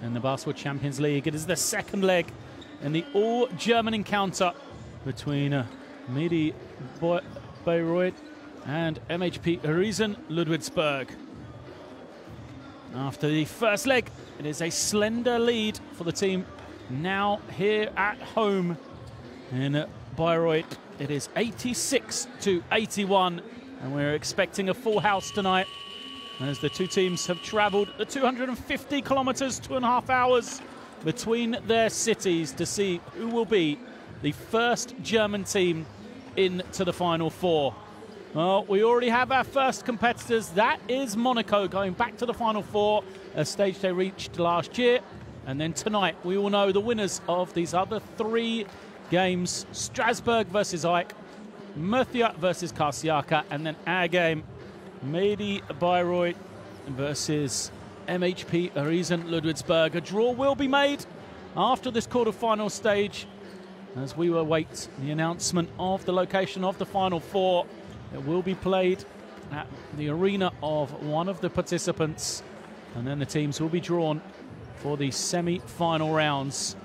in the Basketball Champions League. It is the second leg in the all-German encounter between medi Bayreuth and MHP Riesen Ludwigsburg. After the first leg, it is a slender lead for the team now here at home in Bayreuth. It is 86-81, and we're expecting a full house tonight as the two teams have travelled the 250 kilometres, 2.5 hours between their cities to see who will be the first German team into the Final Four. Well, we already have our first competitors. That is Monaco going back to the Final Four, a stage they reached last year. And then tonight, we will know the winners of these other 3 games: Strasbourg versus AEK, Murcia versus Karsiaka, and then our game, medi Bayreuth versus MHP Riesen Ludwigsburg. A draw will be made after this quarter-final stage as we await the announcement of the location of the Final Four. It will be played at the arena of one of the participants, and then the teams will be drawn for the semi-final rounds.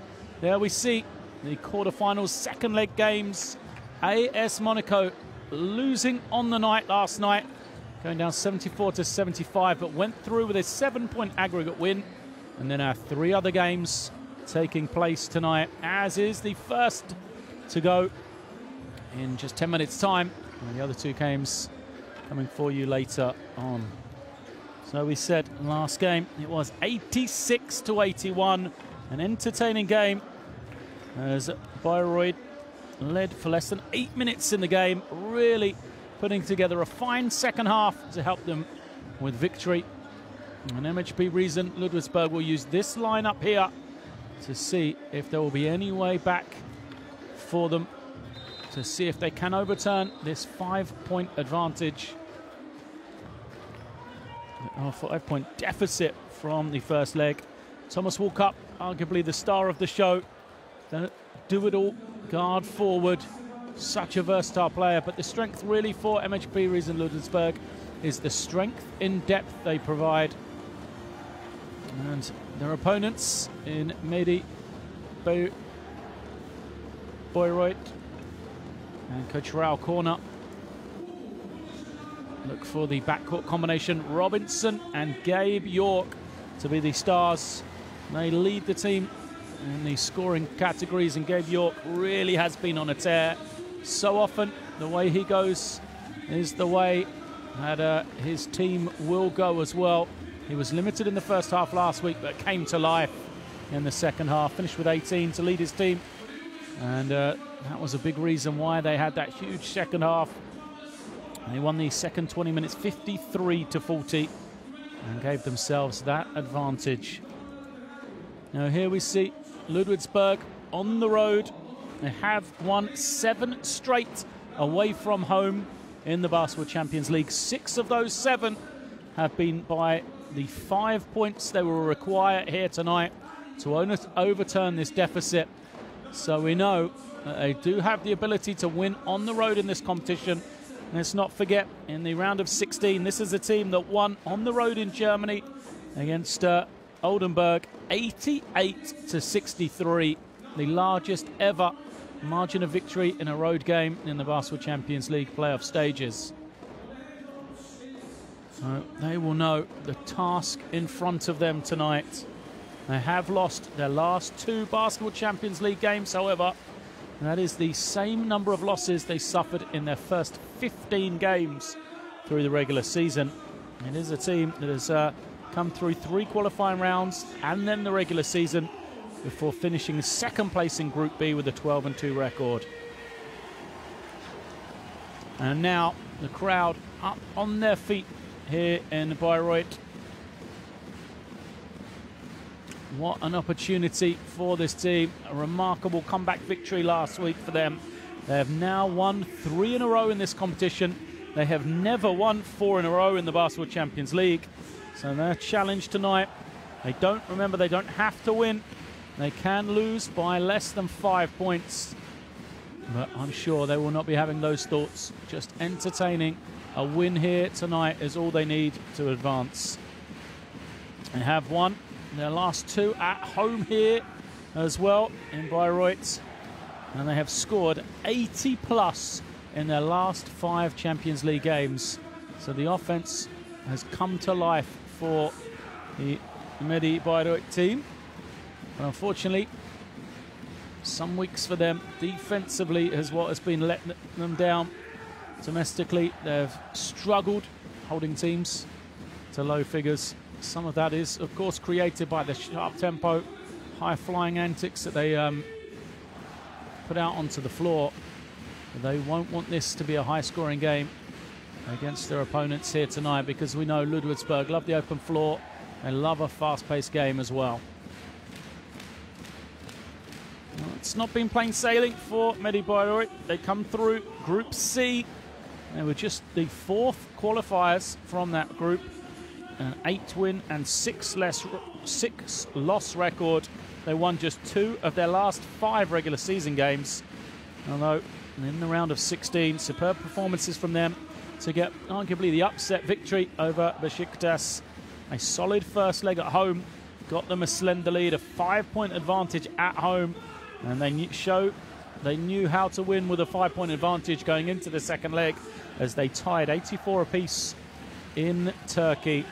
There we see the quarterfinals, second leg games. AS Monaco losing on the night last night, going down 74-75, but went through with a 7-point aggregate win. And then our 3 other games taking place tonight, as is the first to go in just 10 minutes time, and the other 2 games coming for you later on. So we said last game it was 86-81, an entertaining game as Bayreuth led for less than 8 minutes in the game, really putting together a fine second half to help them with victory. And MHP Riesen Ludwigsburg will use this lineup here to see if there will be any way back for them, to see if they can overturn this 5-point advantage, or 5-point deficit from the first leg. Thomas Walkup, arguably the star of the show, do it all, guard forward, such a versatile player. But the strength really for MHP Riesen Ludwigsburg is the strength in depth they provide. And their opponents in medi Bayreuth, and Coach Raul Corner look for the backcourt combination. Robinson and Gabe York to be the stars. They lead the team in the scoring categories, and Gabe York really has been on a tear. So often the way he goes is the way that his team will go as well. He was limited in the first half last week, but came to life in the second half. Finished with 18 to lead his team, and that was a big reason why they had that huge second half. They won the second 20 minutes 53-40 and gave themselves that advantage. Now here we see Ludwigsburg on the road. They have won 7 straight away from home in the Basketball Champions League. 6 of those 7 have been by the 5 points they will require here tonight to overturn this deficit. So we know that they do have the ability to win on the road in this competition. Let's not forget, in the round of 16, this is a team that won on the road in Germany against Oldenburg, 88-63, the largest ever margin of victory in a road game in the Basketball Champions League playoff stages. So they will know the task in front of them tonight. They have lost their last 2 Basketball Champions League games, however. That is the same number of losses they suffered in their first 15 games through the regular season. It is a team that has come through 3 qualifying rounds and then the regular season before finishing second place in Group B with a 12-2 record. And now the crowd up on their feet here in Bayreuth. What an opportunity for this team. A remarkable comeback victory last week for them. They have now won 3 in a row in this competition. They have never won 4 in a row in the Basketball Champions League. So their challenge tonight, they don't have to win. They can lose by less than 5 points. But I'm sure they will not be having those thoughts. Just entertaining. A win here tonight is all they need to advance. They have won their last 2 at home here as well in Bayreuth. And they have scored 80 plus in their last 5 Champions League games. So the offense has come to life for the medi Bayreuth team. But unfortunately, some weeks for them defensively is what has been letting them down. Domestically, they've struggled holding teams to low figures. Some of that is, of course, created by the sharp tempo, high-flying antics that they put out onto the floor. But they won't want this to be a high-scoring game against their opponents here tonight, because we know Ludwigsburg love the open floor. They love a fast-paced game as well. Well, it's not been plain sailing for medi Bayreuth. They come through Group C. They were just the 4th qualifiers from that group. An 8-win and 6-loss record. They won just 2 of their last 5 regular season games. Although in the round of 16, superb performances from them to get arguably the upset victory over Besiktas. A solid first leg at home got them a slender lead, a 5-point advantage at home, and they knew how to win with a 5-point advantage going into the second leg, as they tied 84 apiece in Turkey,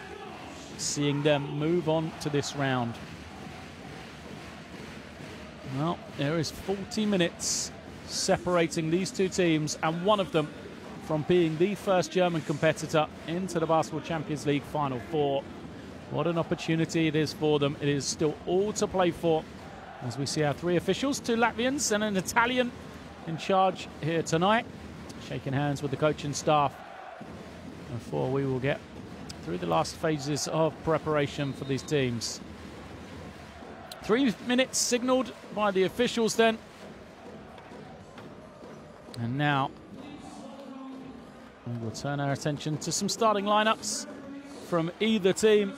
seeing them move on to this round. Well, there is 40 minutes separating these 2 teams, and one of them from being the first German competitor into the Basketball Champions League Final 4. What an opportunity it is for them. It is still all to play for, as we see our 3 officials, 2 Latvians and an Italian in charge here tonight, shaking hands with the coaching staff before we will get through the last phases of preparation for these teams. 3 minutes signalled by the officials then. And now we will turn our attention to some starting lineups from either team.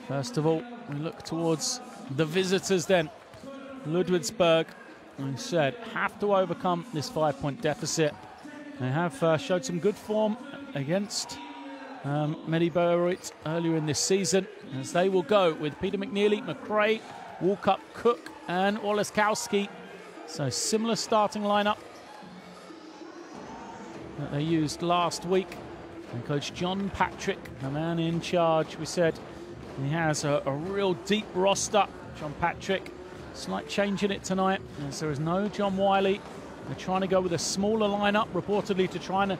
First of all, we look towards the visitors then. Ludwigsburg, like I said, have to overcome this 5-point deficit. They have showed some good form against medi Bayreuth earlier in this season, as they will go with Peter McNeely, McRae, Walkup, Cook and Olaskowski. So similar starting lineup that they used last week. And Coach John Patrick, the man in charge, we said he has a real deep roster. John Patrick, slight change in it tonight, as there is no John Wiley. They're trying to go with a smaller lineup, reportedly to try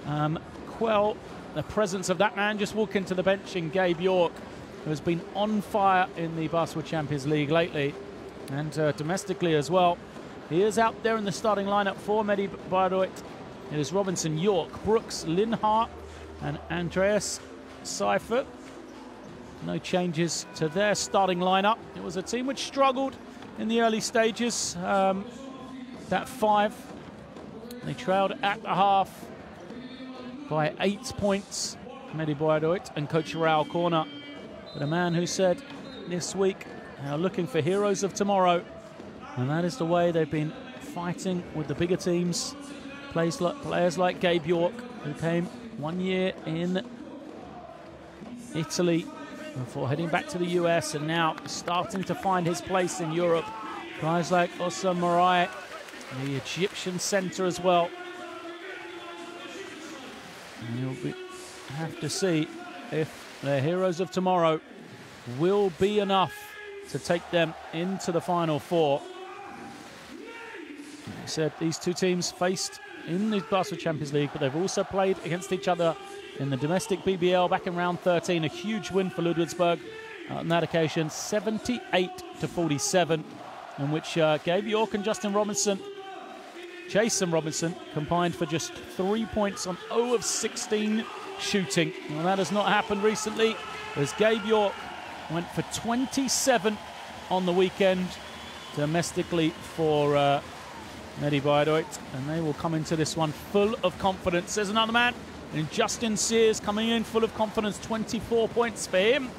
and quell the presence of that man just walking to the bench in Gabe York, who has been on fire in the Basketball Champions League lately, and domestically as well. He is out there in the starting lineup for medi Bayreuth. It is Robinson, York, Brooks, Linhart and Andreas Seifert. No changes to their starting lineup. It was a team which struggled in the early stages. That 5, they trailed at the half by 8 points, medi Bayreuth and Coach Raul Corner. But a man who said this week they are looking for heroes of tomorrow, and that is the way they've been fighting with the bigger teams. Players like Gabe York, who came 1 year in Italy before heading back to the US, and now starting to find his place in Europe. Guys like Osam Marai, the Egyptian center as well. And you'll have to see if their heroes of tomorrow will be enough to take them into the Final 4. Like I said, these 2 teams faced in the Basketball Champions League, but they've also played against each other in the domestic BBL back in round 13. A huge win for Ludwigsburg on that occasion, 78-47, in which Gabe York and Jason Robinson combined for just 3 points on 0 of 16 shooting. Well, that has not happened recently, as Gabe York went for 27 on the weekend domestically for medi Bayreuth, and they will come into this one full of confidence. There's another man, and Justin Sears coming in full of confidence. 24 points for him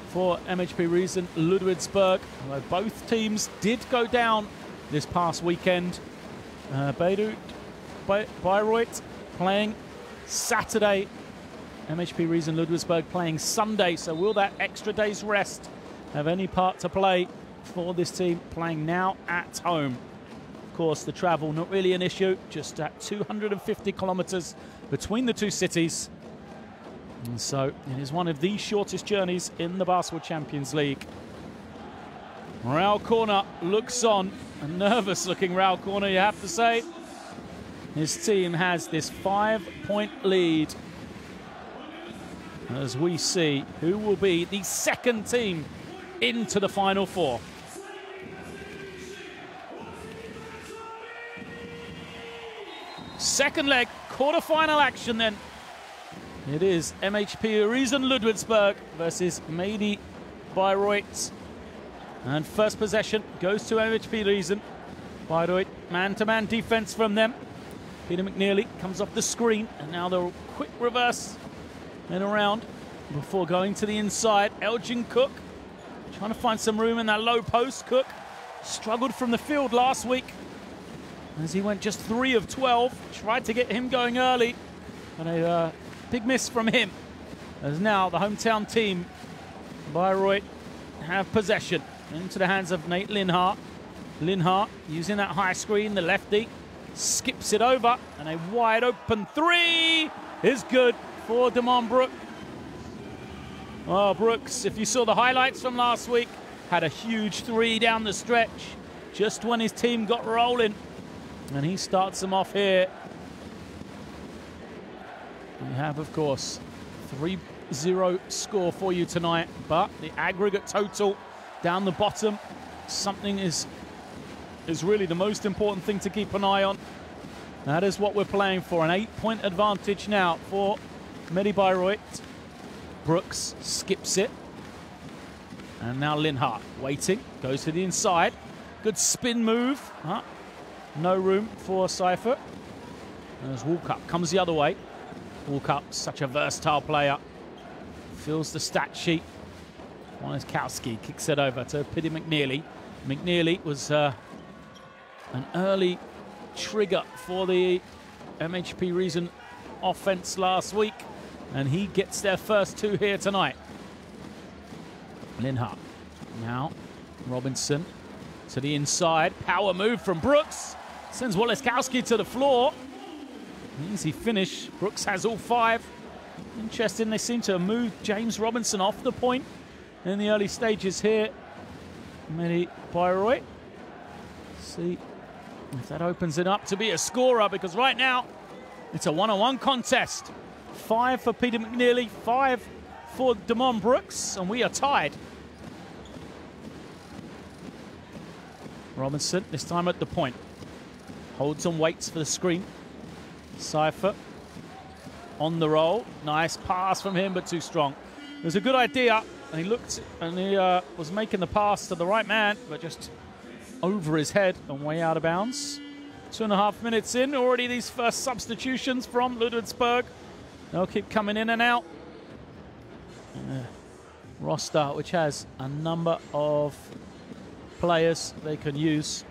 for MHP Riesen Ludwigsburg. Although both teams did go down this past weekend. Bayreuth playing Saturday MHP Riesen Ludwigsburg playing Sunday, so will that extra day's rest have any part to play for this team playing now at home? Of course, the travel not really an issue, just at 250 kilometers between the two cities. And so it is one of the shortest journeys in the Basketball Champions League. Raul Corner looks on, a nervous-looking Raul Corner, you have to say. His team has this 5-point lead as we see who will be the second team into the Final Four. Second leg, quarter-final action then. It is MHP Riesen Ludwigsburg versus medi Bayreuth. And first possession goes to MHP Riesen. Bayreuth, man-to-man defense from them. Peter McNeely comes off the screen, and now the quick reverse and around before going to the inside. Elgin Cook trying to find some room in that low post. Cook struggled from the field last week as he went just 3 of 12. Tried to get him going early, and a big miss from him. As now the hometown team, Bayreuth, have possession into the hands of Nate Linhart. Linhart using that high screen, the lefty, skips it over, and a wide open 3 is good for Damon Brooks. Oh, Brooks, if you saw the highlights from last week, had a huge 3 down the stretch just when his team got rolling, and he starts them off here. We have, of course, 3-0 score for you tonight, but the aggregate total down the bottom, something is really the most important thing to keep an eye on. That is what we're playing for, an 8-point advantage now for medi Bayreuth. Brooks skips it. And now Linhart waiting, goes to the inside. Good spin move. No room for Cypher. As Walkup comes the other way. Walkup, such a versatile player. Fills the stat sheet. Woniskowski kicks it over to Peter McNeely. McNeely was an early trigger for the MHP Riesen offense last week, and he gets their first 2 here tonight. Linhart. Now Robinson to the inside. Power move from Brooks. Sends Woniskowski to the floor. Easy finish. Brooks has all 5. Interesting, they seem to have moved James Robinson off the point in the early stages here. medi Bayreuth. See if that opens it up to be a scorer, because right now it's a 1-on-1 contest. 5 for Peter McNeely, 5 for Damon Brooks, and we are tied. Robinson, this time at the point. Holds and waits for the screen. Cypher on the roll. Nice pass from him, but too strong. It was a good idea, and he looked, and he was making the pass to the right man, but just over his head and way out of bounds. 2.5 minutes in, already these first substitutions from Ludwigsburg. They'll keep coming in and out. Roster, which has a number of players they can use.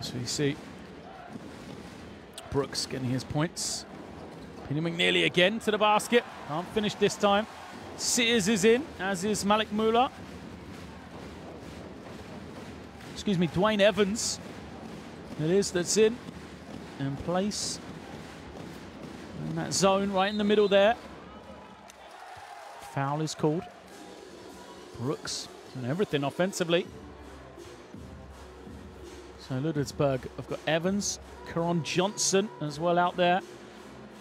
So you see Brooks getting his points. Peter McNeely again to the basket. Can't finish this time. Sears is in, as is Malik Muller. Excuse me, Dwayne Evans. It is that's in place. In that zone right in the middle there. Foul is called. Brooks doing everything offensively. So Ludwigsburg have got Evans, Caron Johnson as well out there.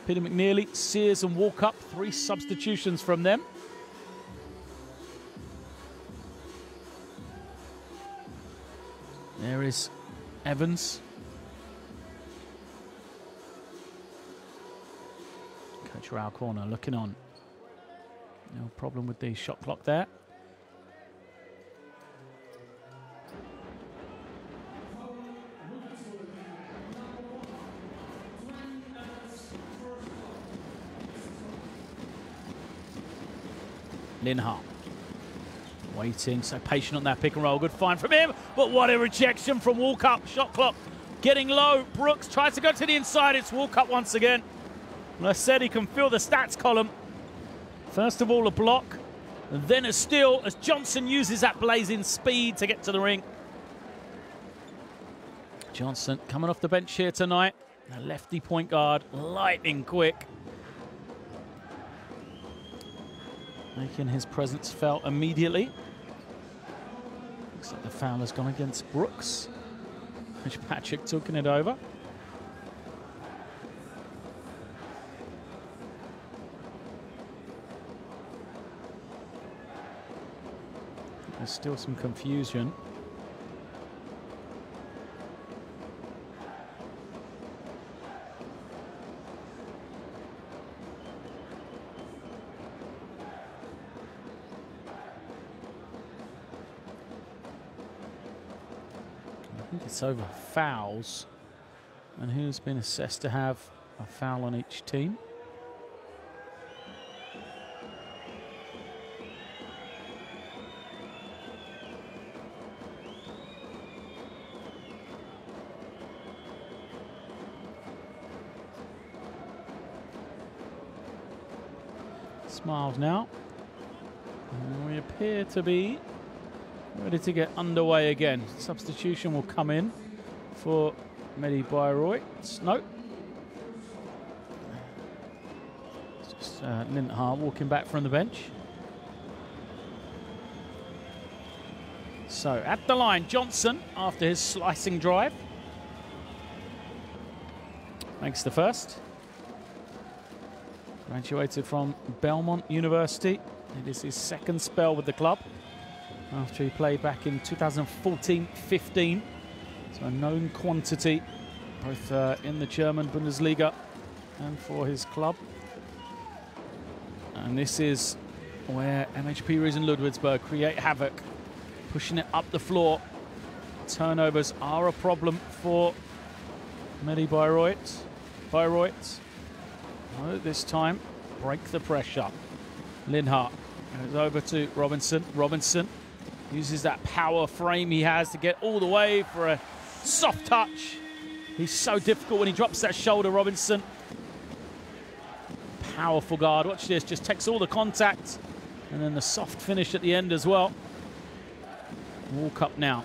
Peter McNeely, Sears and Walkup, 3 substitutions from them. There is Evans. Coach Raul Corner looking on. No problem with the shot clock there. Linhart waiting, so patient on that pick and roll. Good find from him, but what a rejection from Walkup. Shot clock getting low. Brooks tries to go to the inside. It's Walkup once again. And I said he can fill the stats column. First of all, a block, and then a steal as Johnson uses that blazing speed to get to the ring. Johnson coming off the bench here tonight. A lefty point guard, lightning quick. Making his presence felt immediately. Looks like the foul has gone against Brooks. Patrick taking it over. There's still some confusion. I think it's over fouls, and who's been assessed to have a foul on each team. Smiles now. And we appear to be ready to get underway again. Substitution will come in for medi Bayreuth. No. It's just Lindhart walking back from the bench. So at the line, Johnson, after his slicing drive, makes the first. Graduated from Belmont University. It is his second spell with the club after he played back in 2014-15. So a known quantity, both in the German Bundesliga and for his club. And this is where MHP Riesen Ludwigsburg create havoc, pushing it up the floor. Turnovers are a problem for medi Bayreuth. Oh, this time, break the pressure. Lindhart goes over to Robinson. Robinson uses that power frame he has to get all the way for a soft touch. He's so difficult when he drops that shoulder, Robinson. Powerful guard. Watch this, just takes all the contact. And then the soft finish at the end as well. Walkup now.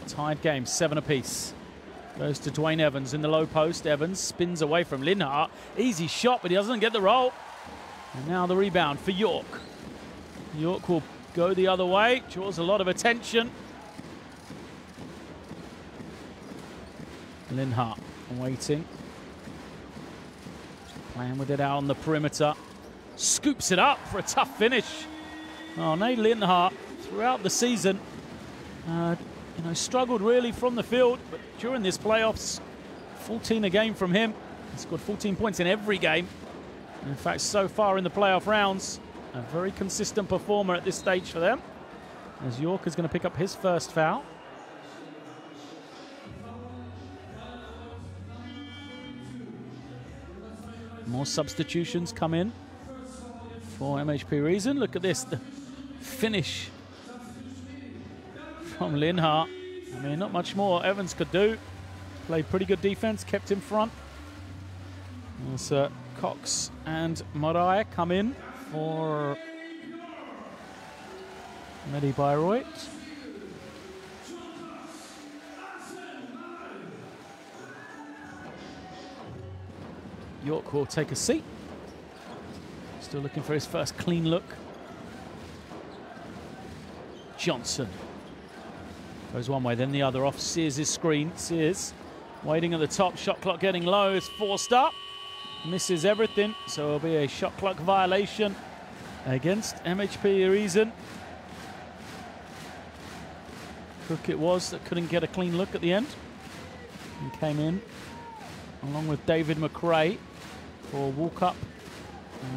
Tied game, 7 apiece. Goes to Dwayne Evans in the low post. Evans spins away from Lindhart. Easy shot, but he doesn't get the roll. And now the rebound for York. York will go the other way. Draws a lot of attention. Lindhart waiting. Playing with it out on the perimeter. Scoops it up for a tough finish. Oh, Nate Lindhart throughout the season struggled really from the field, but during this playoffs, 14 a game from him. He scored 14 points in every game. In fact, so far in the playoff rounds, a very consistent performer at this stage for them. As York is going to pick up his first foul. More substitutions come in for MHP Riesen. Look at this, the finish from Lindhart. I mean, not much more Evans could do. Played pretty good defense, kept in front. As Cox and Morai come in for medi Bayreuth. York will take a seat. Still looking for his first clean look. Johnson goes one way, then the other, off Sears' screen. Sears waiting at the top, shot clock getting low, is forced up. Misses everything, so it'll be a shot clock violation against MHP Riesen. Cook it was that couldn't get a clean look at the end. And came in along with David McRae for Walkup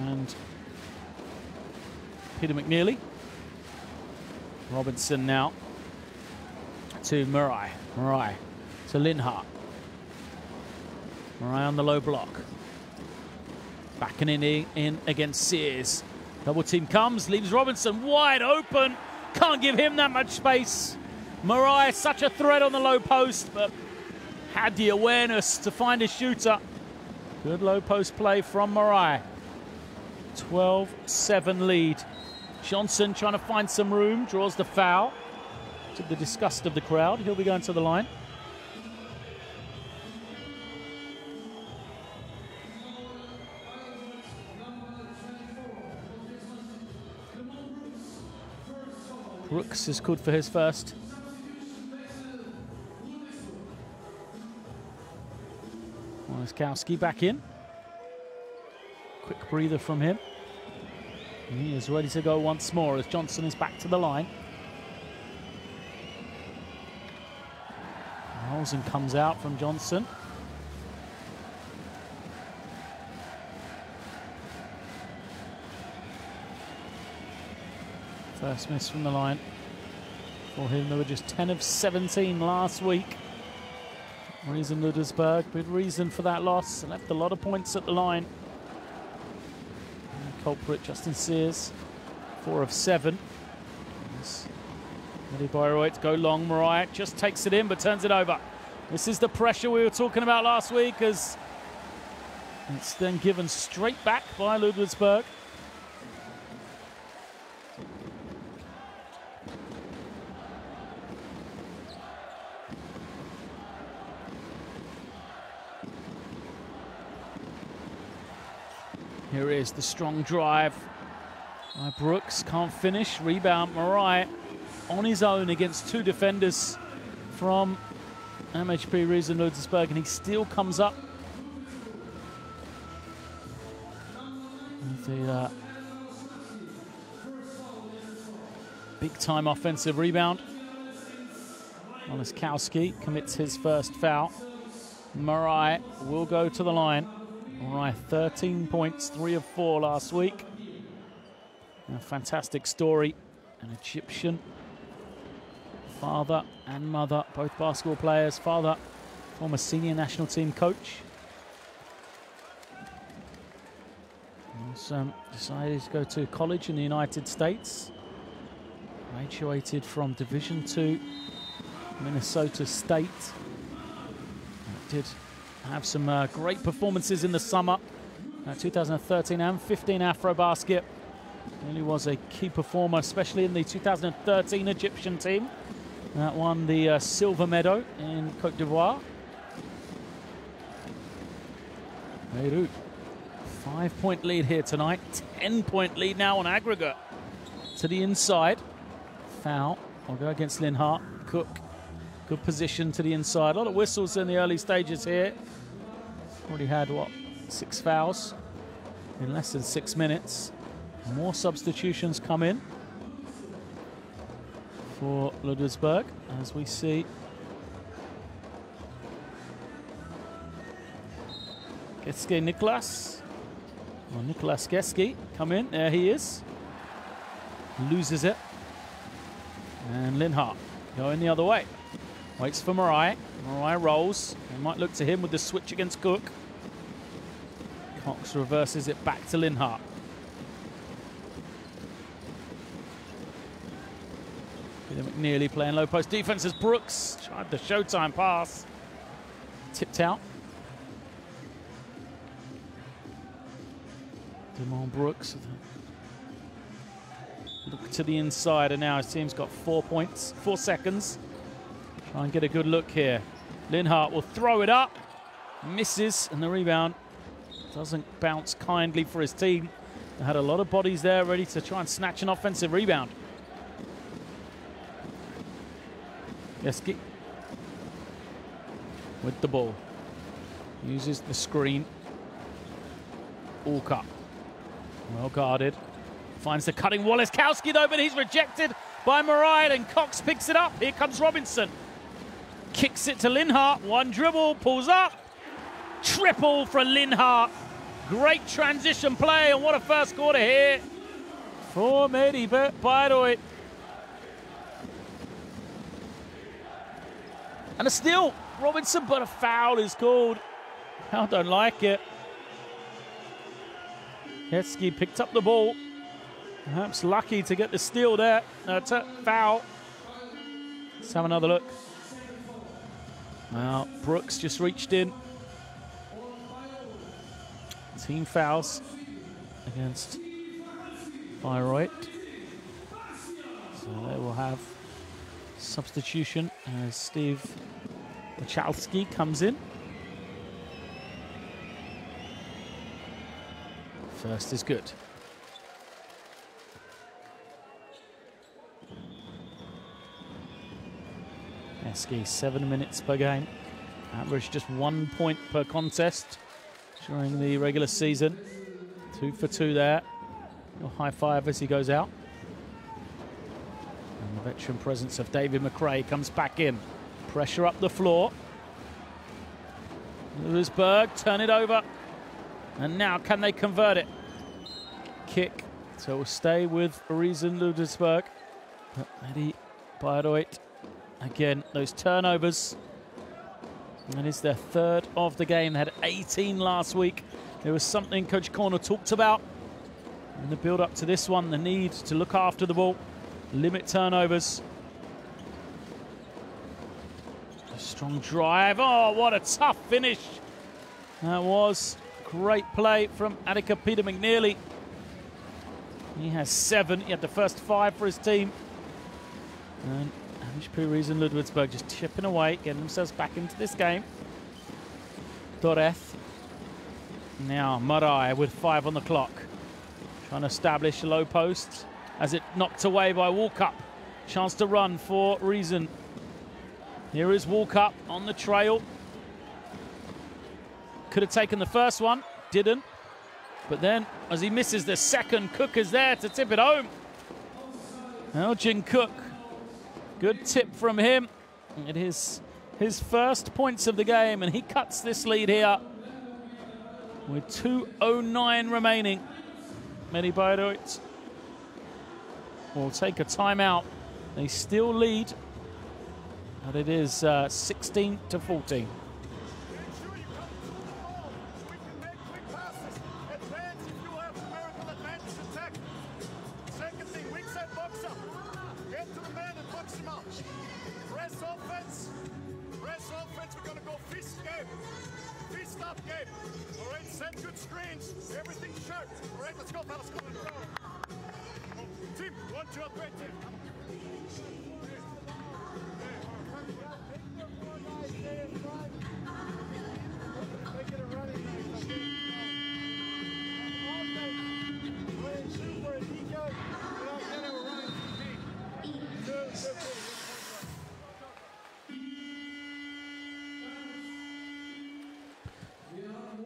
and Peter McNeely. Robinson now to Morai. Morai to Lindhart. Morai on the low block. Backing in against Sears. Double team comes, leaves Robinson wide open. Can't give him that much space. Morai, such a threat on the low post, but had the awareness to find a shooter. Good low post play from medi. 12-7 lead. Johnson trying to find some room, draws the foul. To the disgust of the crowd, he'll be going to the line. Brooks is good for his first. Wiskowski back in. Quick breather from him. And he is ready to go once more as Johnson is back to the line. Olsen comes out from Johnson. First miss from the line. For him, they were just 10 of 17 last week. Riesen Ludwigsburg, big reason for that loss. Left a lot of points at the line. And culprit, Justin Sears, 4 of 7. medi Bayreuth go long. medi just takes it in but turns it over. This is the pressure we were talking about last week, as it's then given straight back by Ludwigsburg. Here is the strong drive by Brooks, can't finish. Rebound, medi on his own against 2 defenders from MHP Riesen Ludwigsburg, and he still comes up with the big-time offensive rebound. Wiskowski commits his first foul. medi will go to the line. medi 13 points, 3 of 4 last week. A fantastic story. An Egyptian father and mother, both basketball players. Father, former senior national team coach. Decided to go to college in the United States. Graduated from Division II, Minnesota State. Did have some great performances in the summer. 2013 and 15 Afrobasket. Really was a key performer, especially in the 2013 Egyptian team. That won the silver medal in Côte d'Ivoire. Bayreuth, 5-point lead here tonight. 10-point lead now on aggregate. To the inside. Foul. I'll go against Linhart. Cook. Good position to the inside. A lot of whistles in the early stages here. Already had, what, 6 fouls in less than 6 minutes. More substitutions come in for Ludwigsburg, as we see Geske Niklas, or Niklas Geske, come in. There he is. Loses it. And Linhart going the other way. Waits for medi. medi rolls. They might look to him with the switch against Cook. Cox reverses it back to Linhart. Peter McNeely playing low post defense as Brooks tried the showtime pass. Tipped out. Demond Brooks. Look to the inside, and now his team's got 4 points, 4 seconds. Try and get a good look here. Linhart will throw it up. Misses, and the rebound doesn't bounce kindly for his team. They had a lot of bodies there ready to try and snatch an offensive rebound. Geske with the ball. Uses the screen. All cut. Well guarded. Finds the cutting Wiskowski though, but he's rejected by medi, and Cox picks it up. Here comes Robinson. Kicks it to Linhart. One dribble, pulls up. Triple for Linhart. Great transition play, and what a first quarter here for medi Bayreuth. And a steal, Robinson, but a foul is called. I don't like it. Geske picked up the ball. Perhaps lucky to get the steal there. Foul. Let's have another look. Well, Brooks just reached in. Team fouls against Bayreuth. So they will have substitution as Steve Wachowski comes in. First is good. Eski, 7 minutes per game. Average just 1 point per contest during the regular season. 2 for 2 there. Your high five as he goes out. And the veteran presence of David McRae comes back in. Pressure up the floor. Ludwigsburg turn it over. And now can they convert it? Kick. So we'll stay with Riesen Ludwigsburg. But medi Bayreuth. Again, those turnovers. And it's their third of the game. They had 18 last week. There was something Coach Corner talked about in the build-up to this one, the need to look after the ball, limit turnovers. A strong drive. Oh, what a tough finish. That was great play from Attica Peter McNeely. He has 7. He had the first 5 for his team. And MHP Riesen Ludwigsburg just chipping away, getting themselves back into this game. Doreth. Now Marai with 5 on the clock. Trying to establish a low post as it knocked away by Walkup. Chance to run for Riesen. Here is Walkup on the trail. Could have taken the first one, didn't. But then, as he misses the second, Cook is there to tip it home. Elgin Cook. Good tip from him. It is his first points of the game, and he cuts this lead here with 2:09 remaining. Medi Bayreuth will take a timeout. They still lead, but it is 16-14. Good screens, everything sharp. All right, let's go, fellas. Come on. Team, 1, 2, 3, team.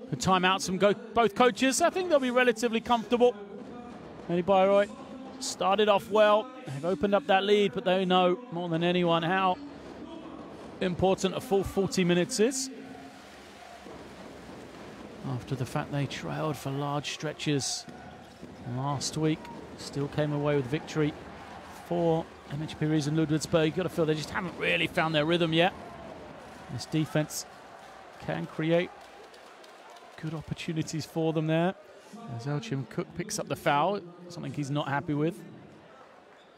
Good timeouts from both coaches. I think they'll be relatively comfortable. Medi Bayreuth started off well. They've opened up that lead, but they know more than anyone how important a full 40 minutes is. After the fact they trailed for large stretches last week, still came away with victory for MHP Riesen Ludwigsburg. You've got to feel they just haven't really found their rhythm yet. This defense can create good opportunities for them there. As Elgin Cook picks up the foul, something he's not happy with.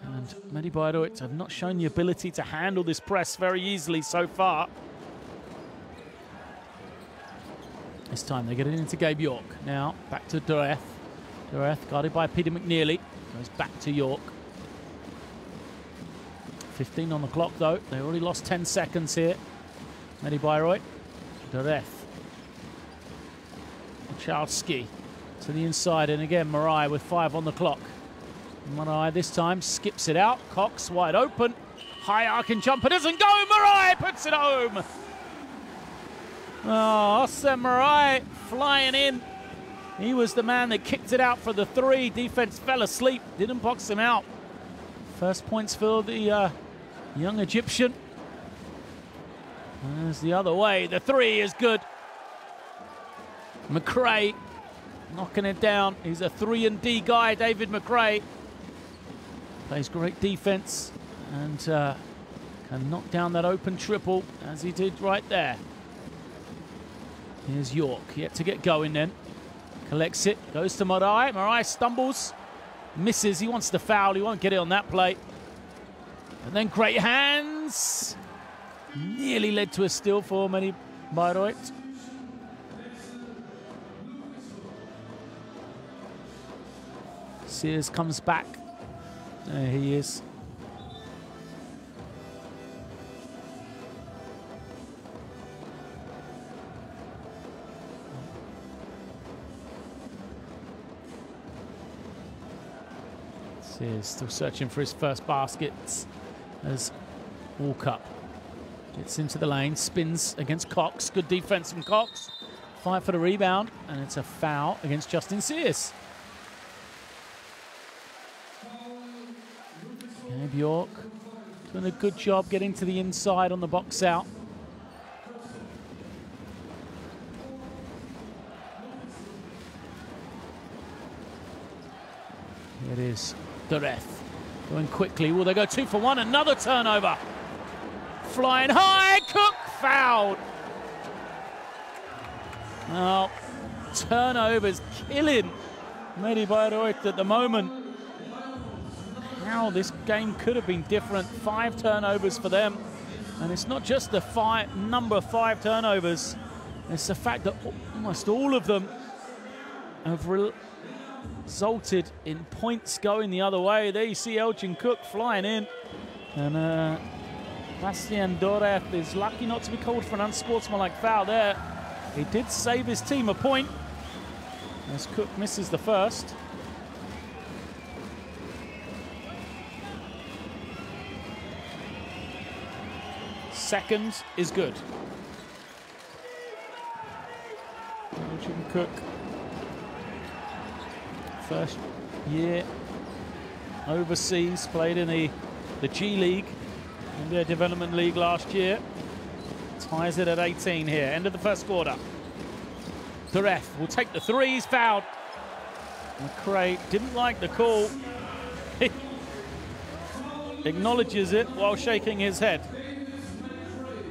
And Medi Bayreuth have not shown the ability to handle this press very easily so far. This time they get it into Gabe York. Now back to Doreth. Doreth guarded by Peter McNeely. Goes back to York. 15 on the clock though. They already lost 10 seconds here. Medi Bayreuth. Doreth. Wachowski to the inside, and again Marai with 5 on the clock. Marai this time skips it out. Cox wide open. High arcing jumper doesn't go. Marai puts it home. Oh, Oscar Marai flying in. He was the man that kicked it out for the 3. Defense fell asleep, didn't box him out. First points for the young Egyptian. And there's the other way. The 3 is good. McRae knocking it down. He's a 3-and-D guy, David McRae. Plays great defense and can knock down that open triple as he did right there. Here's York, yet to get going then. Collects it, goes to Marai. Marai stumbles, misses. He wants the foul. He won't get it on that play. And then great hands. Nearly led to a steal for medi Bayreuth. Sears comes back. There he is. Sears still searching for his first baskets as Walkup gets into the lane, spins against Cox. Good defense from Cox. Fight for the rebound, and it's a foul against Justin Sears. Gabe York doing a good job getting to the inside on the box out. Here it is. Dureth going quickly. Will they go 2 for 1? Another turnover. Flying high. Cook fouled. Now, turnovers killing medi Bayreuth at the moment. How this game could have been different. 5 turnovers for them. And it's not just the number of 5 turnovers. It's the fact that almost all of them have resulted in points going the other way. There you see Elgin Cook flying in. And Bastian Dureth is lucky not to be called for an unsportsmanlike foul there. He did save his team a point as Cook misses the first. Second is good. Elgin Cook, first year overseas, played in the G League, India Development League last year. Ties it at 18 here, end of the first quarter. Dureth will take the 3, he's fouled. McRae didn't like the call. He acknowledges it while shaking his head.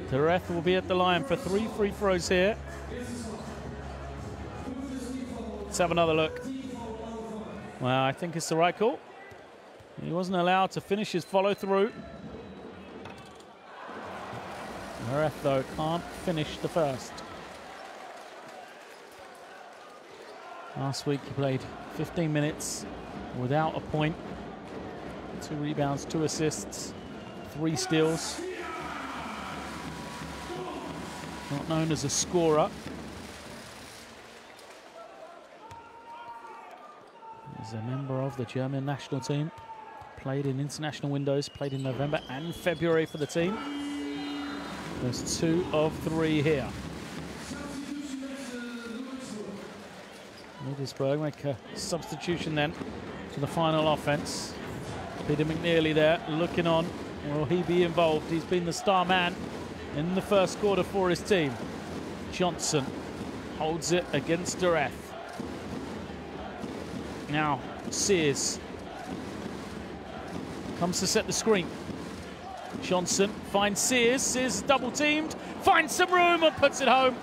Dureth will be at the line for 3 free throws here. Let's have another look. Well, I think it's the right call. He wasn't allowed to finish his follow-through. Dureth, though, can't finish the first. Last week he played 15 minutes without a point. 2 rebounds, 2 assists, 3 steals. Not known as a scorer. He's a member of the German national team. Played in international windows, played in November and February for the team. There's 2 of 3 here. Ludwigsburg make a substitution then to the final offense. Peter McNeely there looking on. Will he be involved? He's been the star man in the first quarter for his team. Johnson holds it against Dureth. Now Sears comes to set the screen. Johnson finds Sears. Sears is double teamed, finds some room and puts it home.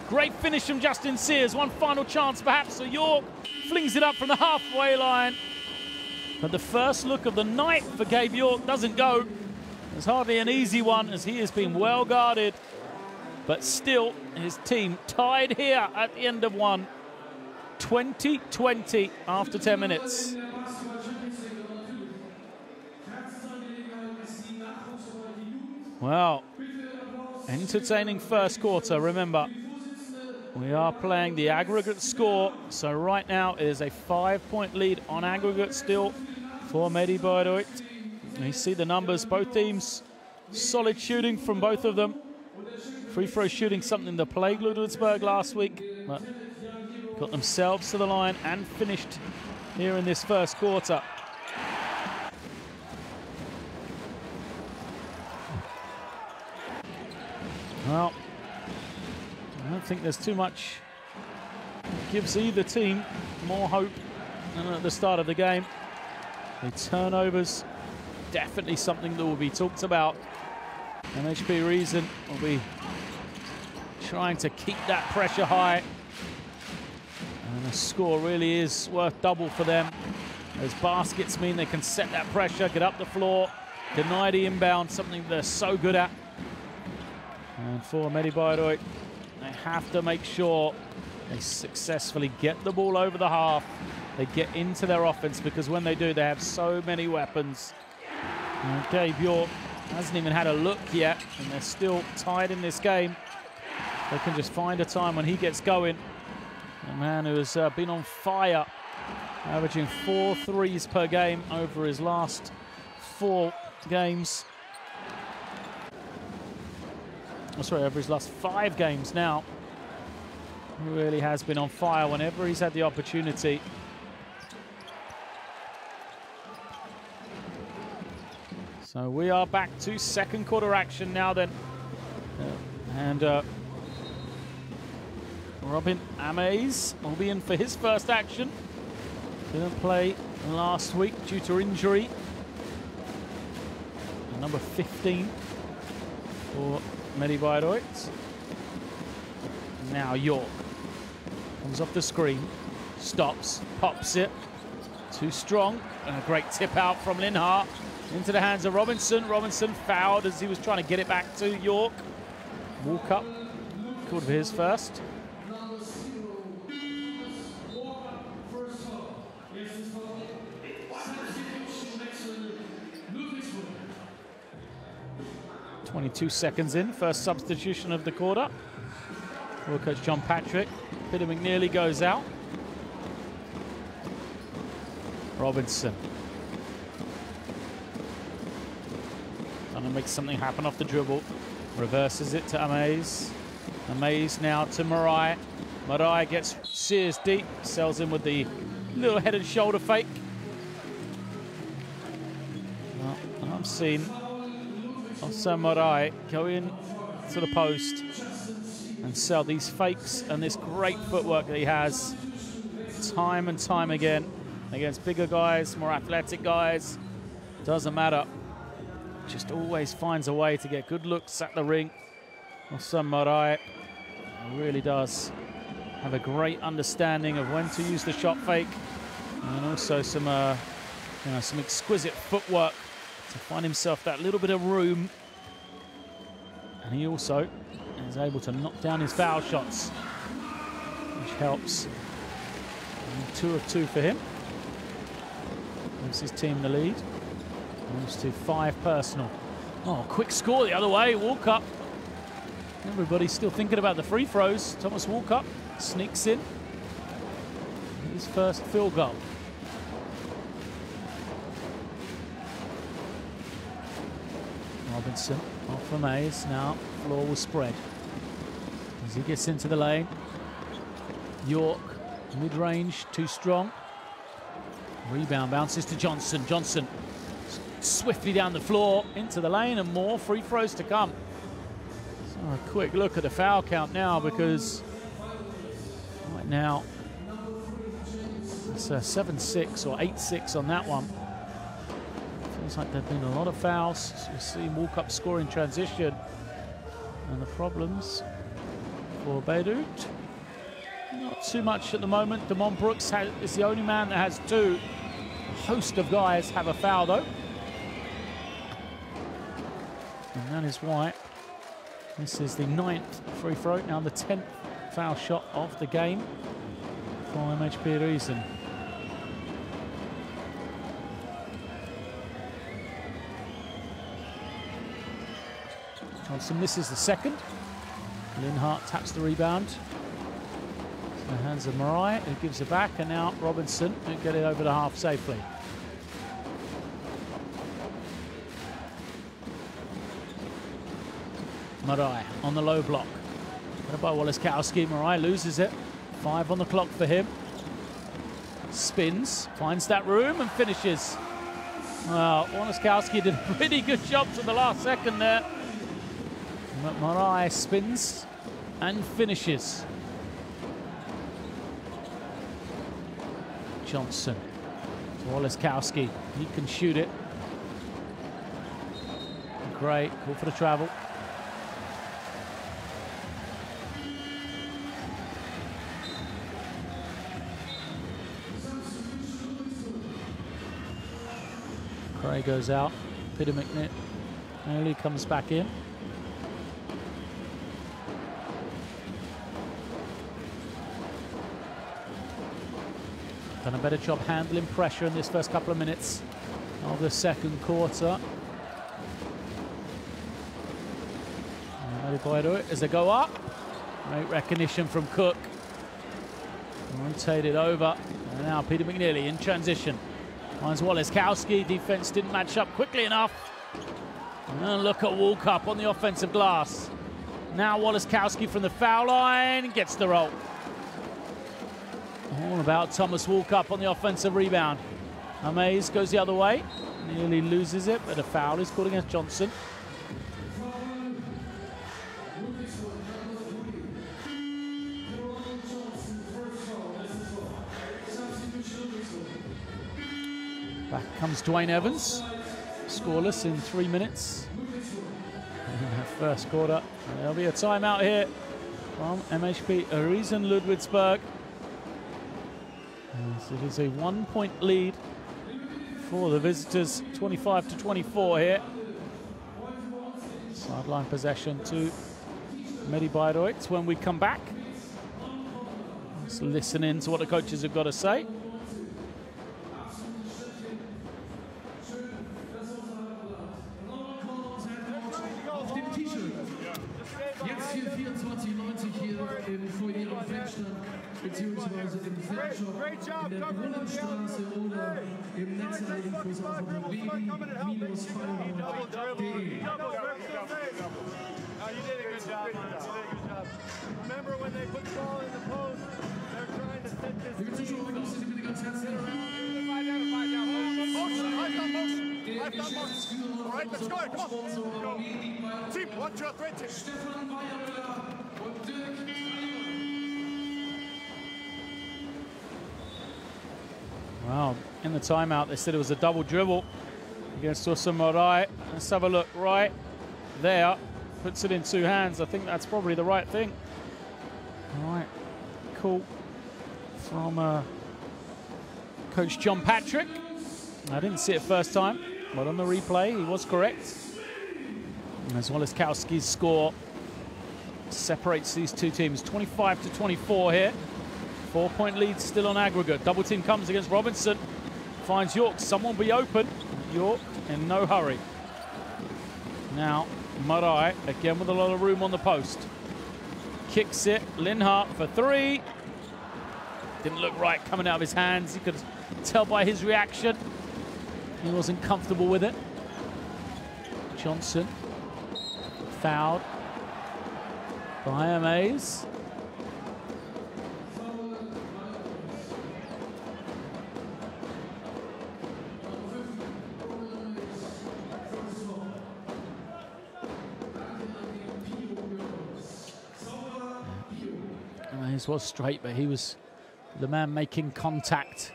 Great finish from Justin Sears. One final chance perhaps, so York flings it up from the halfway line. But the first look of the night for Gabe York doesn't go. It's hardly an easy one as he has been well guarded. But still, his team tied here at the end of one. 20-20 after 10 minutes. Well, entertaining first quarter. Remember, we are playing the aggregate score. So right now it is a 5-point lead on aggregate still for medi Bayreuth. You see the numbers, both teams, solid shooting from both of them. Free throw shooting, something that plagued Ludwigsburg last week, but got themselves to the line and finished here in this first quarter. Well, I don't think there's too much that gives either team more hope than at the start of the game. The turnovers, definitely something that will be talked about. MHP Riesen will be trying to keep that pressure high. And the score really is worth double for them. Those baskets mean they can set that pressure, get up the floor, deny the inbound, something they're so good at. And for medi Bayreuth, they have to make sure they successfully get the ball over the half. They get into their offense, because when they do, they have so many weapons. And Gabe York hasn't even had a look yet, and they're still tied in this game. They can just find a time when he gets going. A man who has been on fire, averaging 4 threes per game over his last 4 games. Oh, sorry, over his last 5 games now. He really has been on fire whenever he's had the opportunity. So we are back to second quarter action now then. And Robin Amaze will be in for his first action. Didn't play last week due to injury. Number 15 for medi Bayreuth. Now York comes off the screen, stops, pops it. Too strong, and a great tip out from Linhart into the hands of Robinson. Robinson fouled as he was trying to get it back to York. Walk up, called for his first. .22 seconds in, first substitution of the quarter. For coach John Patrick. Peter McNeely goes out. Robinson. Trying to make something happen off the dribble. Reverses it to Amaze. Amaze now to Marai. Marai gets Sears deep. Sells in with the little head and shoulder fake. Well, I'm seeing also Marai go in to the post and sell these fakes and this great footwork that he has time and time again against bigger guys, more athletic guys. Doesn't matter. Just always finds a way to get good looks at the ring. Also Marai really does have a great understanding of when to use the shot fake, and also some some exquisite footwork to find himself that little bit of room. And he also is able to knock down his foul shots, which helps. And 2 of 2 for him. Gives his team the lead. Moves to 5 personal. Oh, quick score the other way. Walkup. Everybody's still thinking about the free throws. Thomas Walkup sneaks in. His first field goal. Robinson off for Mays. Now floor will spread as he gets into the lane. York mid-range, too strong. Rebound bounces to Johnson. Johnson swiftly down the floor into the lane, and more free throws to come. So a quick look at the foul count now, because right now it's a 7-6 or 8-6 on that one. Feels like there have been a lot of fouls. You see Walkup score in transition, and the problems for Bayreuth, not too much at the moment. Damon Brooks is the only man that has 2. A host of guys have a foul though, and that is why this is the 9th free throw, now the 10th foul shot of the game for MHP Riesen. Johnson misses the second. Linhart taps the rebound. The hands of Marai, who gives it back, and now Robinson, who get it over the half safely. Marai on the low block. Got by Woliskowski. Marai loses it. 5 on the clock for him. Spins, finds that room and finishes. Well, Woliskowski did a pretty good job to the last second there. But Marai spins and finishes. Johnson to Woliskowski. He can shoot it. Great, call for the travel. Cray goes out. Peter McNeely comes back in. Done a better job handling pressure in this first couple of minutes of the second quarter. medi Bayreuth as they go up. Great recognition from Cook. Rotated over. And now Peter McNeely in transition. Finds Waleskowski. Defense didn't match up quickly enough. And look at Walkup on the offensive glass. Now Waleskowski from the foul line gets the roll. All about Thomas Walkup on the offensive rebound. Amaze goes the other way. Nearly loses it, but a foul is called against Johnson. Back comes Dwayne Evans. Scoreless in 3 minutes. First quarter. There'll be a timeout here from MHP Riesen Ludwigsburg. As it is a 1-point lead for the visitors, 25-24 here. Sideline possession to medi Bayreuth. When we come back, let's listen in to what the coaches have got to say. Beziehungsweise im Fanshop in der Brunnenstraße oder im Netz alle Infos auf medi-bayreuth.de. Liebe Zuschauer, begrüßen Sie bitte ganz herzlich. Stefan Bayermüller und Dirk. Wow, in the timeout they said it was a double dribble against Usman Morai. Let's have a look right there. Puts it in two hands. I think that's probably the right thing. All right, cool. From Coach John Patrick. I didn't see it first time, but on the replay he was correct. As well as Kowski's score separates these two teams, 25-24 here. 4-point lead still on aggregate. Double team comes against Robinson. Finds York. Someone be open. York in no hurry. Now, Morai again with a lot of room on the post. Kicks it. Linhart for three. Didn't look right coming out of his hands. You could tell by his reaction. He wasn't comfortable with it. Johnson fouled by Amaze. Amaze was straight, but he was the man making contact.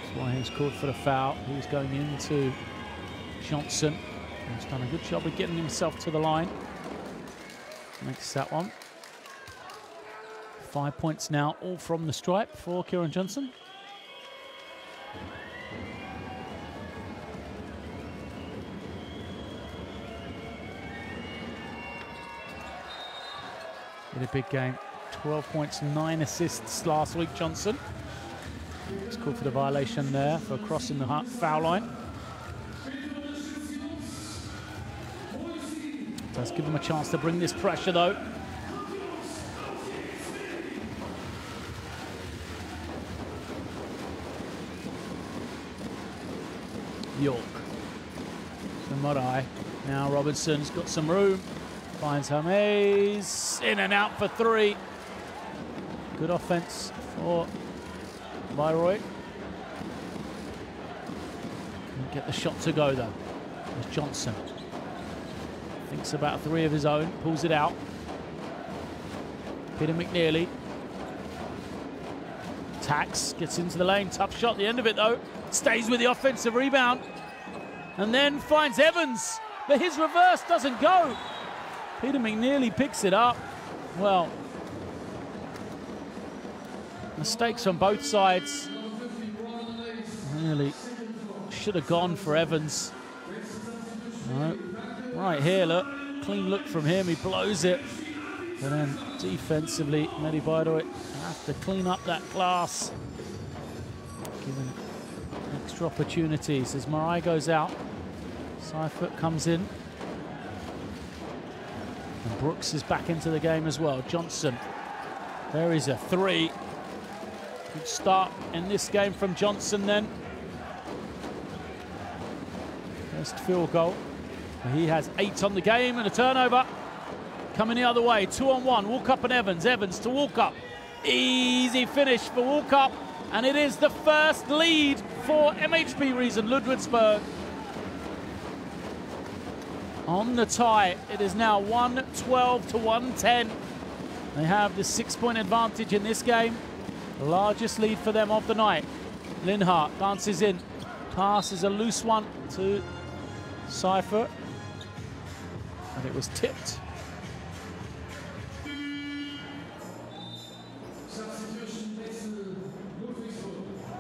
That's why he was called for the foul. He was going into Johnson. He's done a good job of getting himself to the line. Makes that one. 5 points now, all from the stripe for Kieran Johnson. In a big game, 12 points, 9 assists last week, Johnson. He's called for the violation there for crossing the foul line. Does give him a chance to bring this pressure though. York. So Morai. Now Robinson's got some room. Finds Amaze. In and out for three. Good offense for Bayreuth. Can't get the shot to go though. There's Johnson. Thinks about three of his own, pulls it out. Peter McNeely. Tax, gets into the lane, tough shot, the end of it though. Stays with the offensive rebound. And then finds Evans, but his reverse doesn't go. Peter McNeely picks it up. Well, mistakes on both sides. Really should have gone for Evans. No. Right here, look, clean look from him, he blows it. And then defensively, medi Bayreuth have to clean up that glass. Given extra opportunities as Marai goes out. Seifert comes in. And Brooks is back into the game as well. Johnson. There is a three. Good start in this game from Johnson then. First field goal. He has 8 on the game and a turnover. Coming the other way, 2-on-1, Walkup and Evans. Evans to Walkup. Easy finish for Walkup. And it is the first lead for MHP Riesen Ludwigsburg. On the tie, it is now 112 to 110. They have the 6-point advantage in this game. The largest lead for them of the night. Linhart dances in. Pass is a loose one to Seifert. And it was tipped.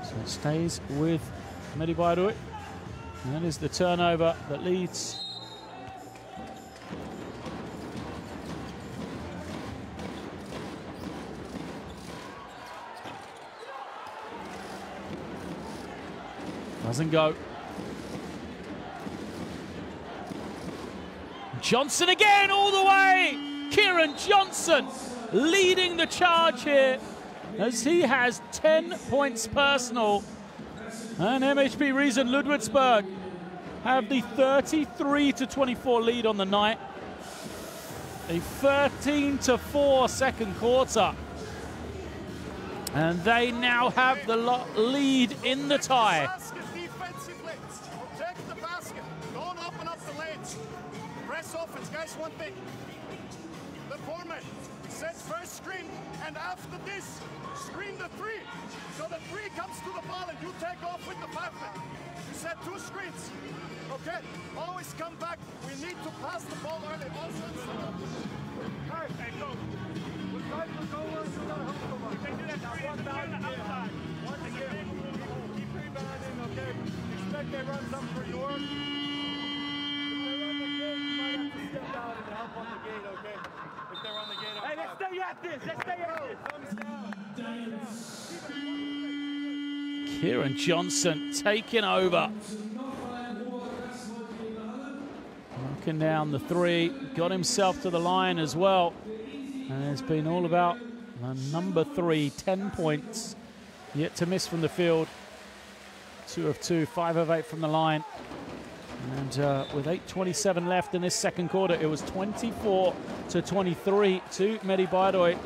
So it stays with medi Bayreuth. And that is the turnover that leads. Doesn't go. Johnson again, all the way. Kieran Johnson leading the charge here as he has 10 points personal. And MHP Riesen Ludwigsburg have the 33 to 24 lead on the night. A 13 to 4 second quarter. And they now have the lead in the tie. Protect the basket. Don't open up the lanes. Press offense, guys. One thing. The format sets first screen, and after this, screen the 3. So the 3 comes to the ball, and you take off with the 5-man. You set 2 screens. Okay. Always come back. We need to pass the ball early. Also, hey, go. We're trying to go where you gotta help them. You can do that 3 on the outside. Once again, keep rebounding, okay? Expect they run something for your work. If they run the gate, you might have to step out and help on the gate, okay? If they're on the gate, hey, let's stay at this. Let's stay at this. Thumbs down. Kieran Johnson taking over. Knocking down the 3. Got himself to the line as well. And it's been all about the number 3, 10 points. Yet to miss from the field. 2 of 2, 5 of 8 from the line. And with 8:27 left in this second quarter, it was 24 to 23 to medi Bayreuth.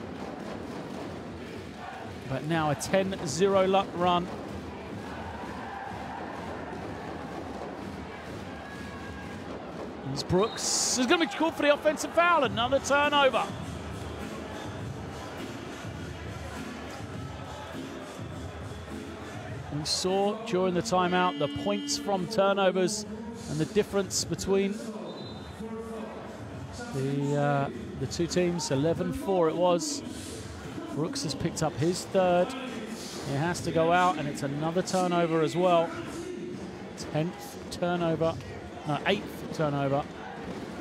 But now a 10-0 run. Here's Brooks. Is going to be called for the offensive foul. Another turnover. We saw during the timeout the points from turnovers and the difference between the two teams. 11-4 it was. Brooks has picked up his 3rd. He has to go out, and it's another turnover as well. 10th turnover, no, 8th turnover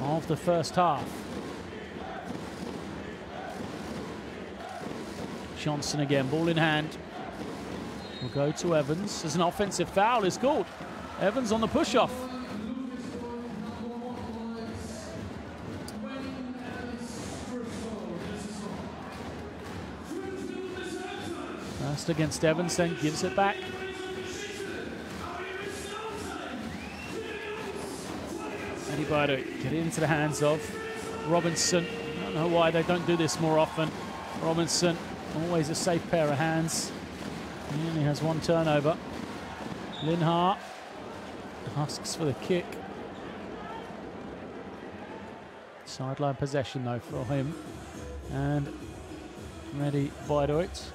of the first half. Johnson again, ball in hand. We'll go to Evans as an offensive foul is called. Evans on the push-off. First against Evans, then gives it back. medi Bayreuth get into the hands of Robinson. I don't know why they don't do this more often. Robinson, always a safe pair of hands. He only has 1 turnover. Linhart asks for the kick. Sideline possession though for him. And medi Bayreuth.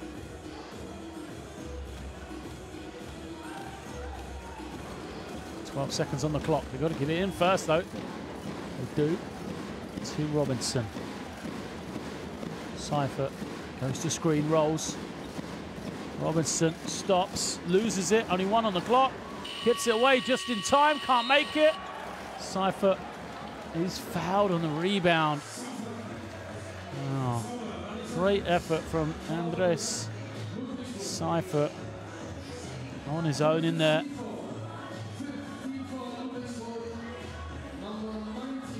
"12 seconds on the clock. They've got to get it in first though. They do. To Robinson. Seifert goes to screen, rolls. Robinson stops, loses it, only 1 on the clock. Gets it away just in time, can't make it. Seifert is fouled on the rebound. Oh, Great effort from Andres Seifert on his own in there.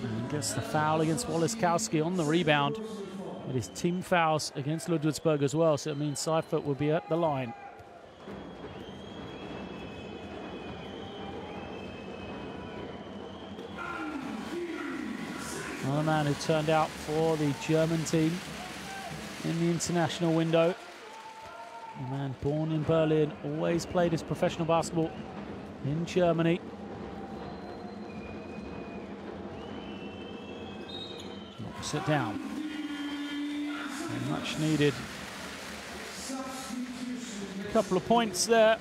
And gets the foul against Woliskowski on the rebound. It is team fouls against Ludwigsburg as well, so it means Seifert will be at the line. Another man who turned out for the German team in the international window. A man born in Berlin, always played his professional basketball in Germany. Knocks it down. And much needed. A couple of points there.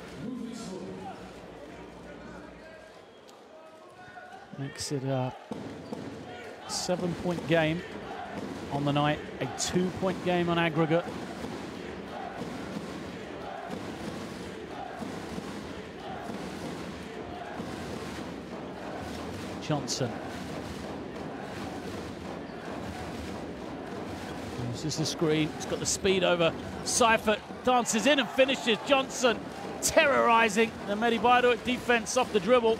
Makes it a 7-point game on the night, a 2-point game on aggregate. Johnson. Uses the screen, he's got the speed over Seifert, dances in and finishes. Johnson terrorizing the medi Bayreuth defense off the dribble.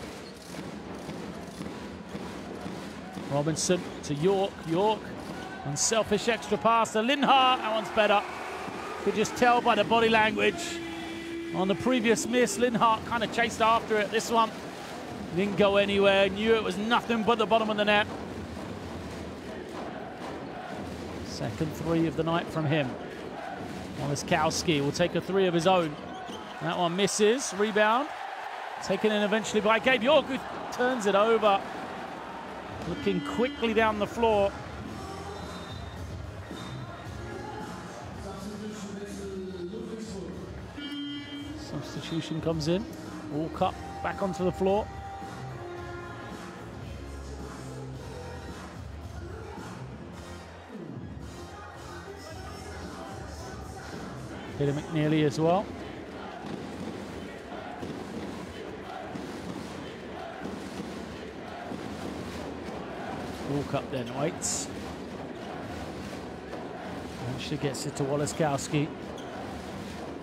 Robinson to York. York, unselfish extra pass to Linhart. That one's better. Could just tell by the body language. On the previous miss, Linhart kind of chased after it. This one didn't go anywhere. Knew it was nothing but the bottom of the net. Second three of the night from him. Woliskowski will take a three of his own. That one misses. Rebound. Taken in eventually by Gabe York, who turns it over. Looking quickly down the floor. Substitution comes in. Walk up, back onto the floor. Peter McNeely as well. Walk up then, waits. Eventually gets it to Woliskowski.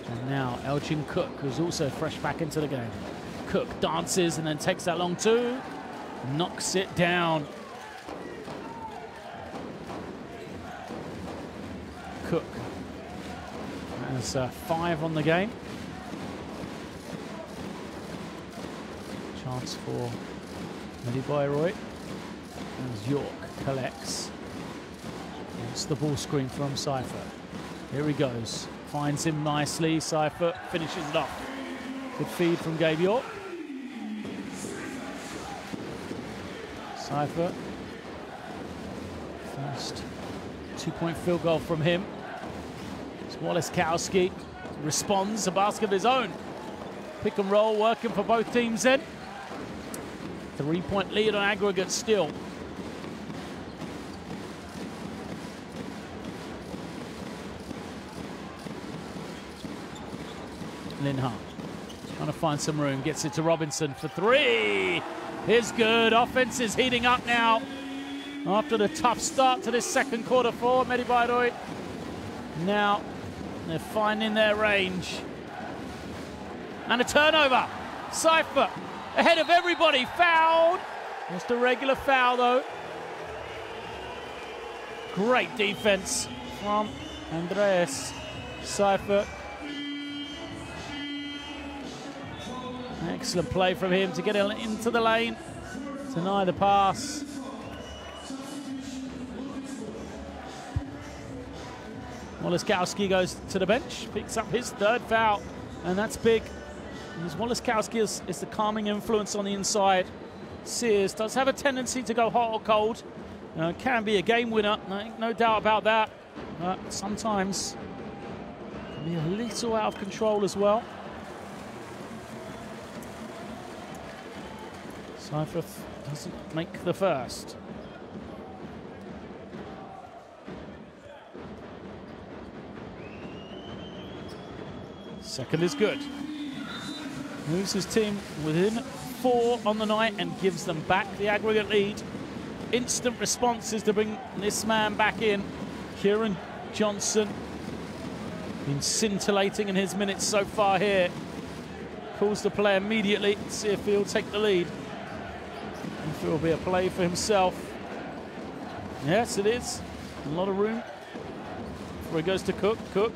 And now Elgin Cook, who's also fresh back into the game. Cook dances and then takes that long two. Knocks it down. Cook has 5 on the game. Chance for medi Bayreuth. As York collects. It's the ball screen from Seifert. Here he goes. Finds him nicely. Seifert finishes it off. Good feed from Gabe York. Seifert. First 2-point field goal from him. It's Woliskowski. Responds, a basket of his own. Pick and roll working for both teams then. 3-point lead on aggregate still. Linhart trying to find some room, gets it to Robinson for 3. It's good. Offense is heating up now after the tough start to this second quarter for medi Bayreuth. Now they're finding their range. And a turnover. Seifert ahead of everybody, fouled. Just a regular foul though. Great defense from Andreas Seifert. Excellent play from him to get into the lane, deny the pass. Woliskowski goes to the bench, picks up his 3rd foul, and that's big. Because Woliskowski is the calming influence on the inside. Sears does have a tendency to go hot or cold. Can be a game winner, no doubt about that. But sometimes can be a little out of control as well. Seifert doesn't make the first. Second is good. Moves his team within 4 on the night and gives them back the aggregate lead. Instant responses to bring this man back in. Kieran Johnson Been scintillating in his minutes so far here. Calls the play immediately, see if he'll take the lead. If it will be a play for himself. Yes, it is. A lot of room. Before he goes to Cook. Cook,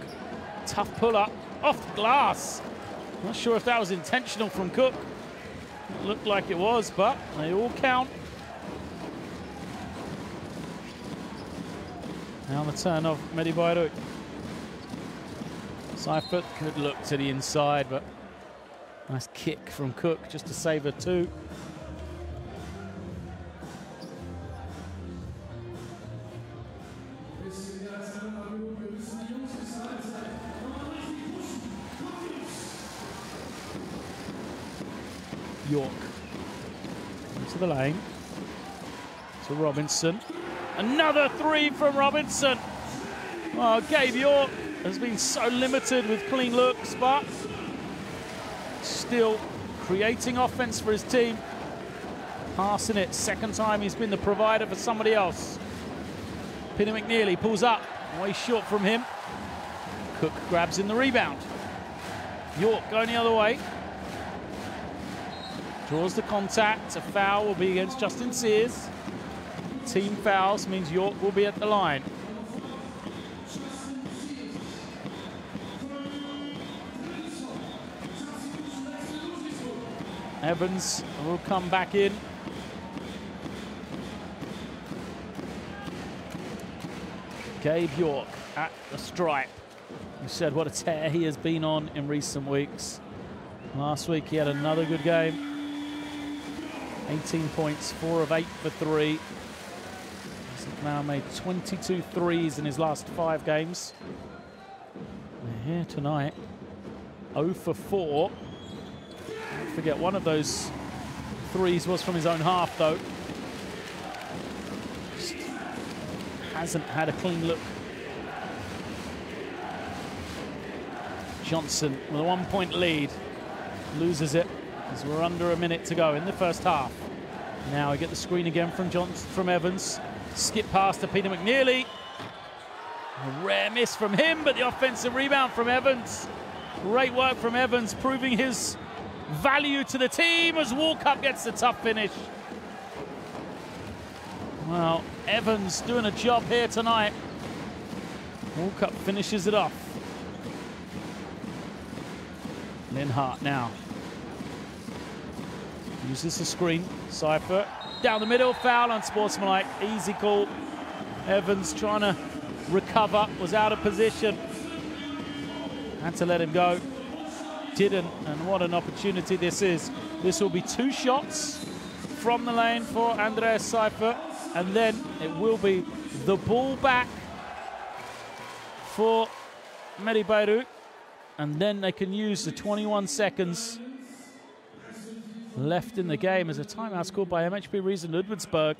tough pull up, off the glass. Not sure if that was intentional from Cook. It looked like it was, but they all count. Now the turn of medi Bayreuth. Seifert, good look to the inside, but nice kick from Cook just to save a 2. York into the lane to Robinson. Another 3 from Robinson. Well, Gabe York has been so limited with clean looks, but still creating offense for his team. Passing it, second time he's been the provider for somebody else. Peter McNeely pulls up, way short from him. Cook grabs in the rebound. York going the other way. Draws the contact. A foul will be against Justin Sears. Team fouls means York will be at the line. Evans will come back in. Gabe York at the stripe. You said what a tear he has been on in recent weeks. Last week he had another good game. 18 points, 4 of 8 for 3. He's now made 22 threes in his last 5 games. And here tonight, 0 for 4. Don't forget, one of those threes was from his own half, though. Just hasn't had a clean look. Johnson with a 1-point lead. Loses it as we're under a minute to go in the first half. Now we get the screen again from Evans. Skip pass to Peter McNeely. A rare miss from him, but the offensive rebound from Evans. Great work from Evans, proving his value to the team as Walkup gets the tough finish. Well, Evans doing a job here tonight. Walkup finishes it off. Linhart now. Uses the screen. Seifert down the middle, foul, unsportsmanlike, easy call. Evans trying to recover, was out of position. Had to let him go. Didn't, and what an opportunity this is. This will be 2 shots from the lane for Andreas Seifert, and then it will be the ball back for medi Bayreuth, and then they can use the 21 seconds left in the game as a timeout scored by MHP Riesen Ludwigsburg.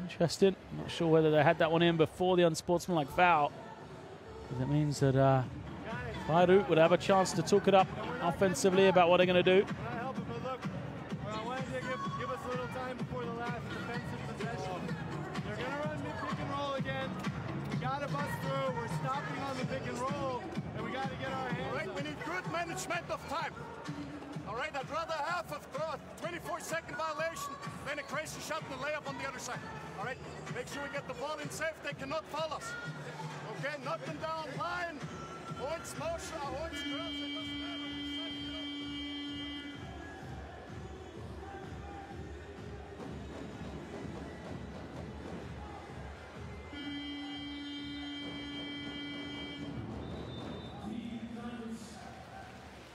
Interesting. Not sure whether they had that one in before the unsportsmanlike foul. That means that Bayreuth would have a chance to talk it up offensively about what they're going to do. I wanted to give us a little time before the last defensive possession. They're going to run pick and roll again. We got to bust through. We're stopping on the pick and roll, and we got to get our hands. All right, we need good management of time. All right, I'd rather have a 24-second violation than a crazy shot and a layup on the other side. All right, make sure we get the ball in safe. They cannot foul us. Okay, knock them down, line, points, motion, points,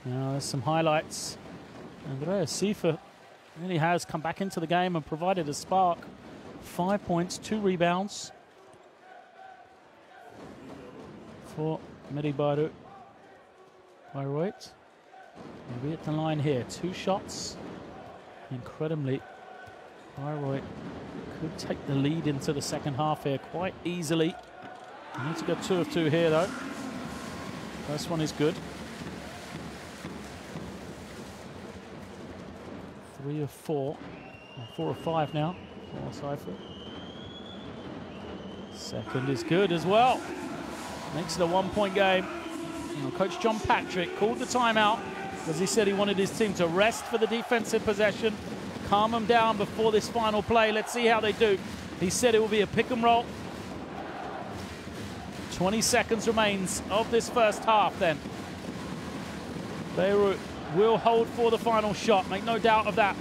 Now there's some highlights. Andreas Seifert really has come back into the game and provided a spark. 5 points, 2 rebounds for medi Bayreuth. Bayreuth will be at the line here. 2 shots. Incredibly, Bayreuth could take the lead into the second half here quite easily. They need to go 2 of 2 here though. First one is good. 3 of 4, or 4 of 5 now for Seifert. Second is good as well. Makes it a 1-point game. Coach John Patrick called the timeout because he said he wanted his team to rest for the defensive possession, calm them down before this final play. Let's see how they do. He said it will be a pick and roll. 20 seconds remains of this first half then. Bayreuth will hold for the final shot, make no doubt of that.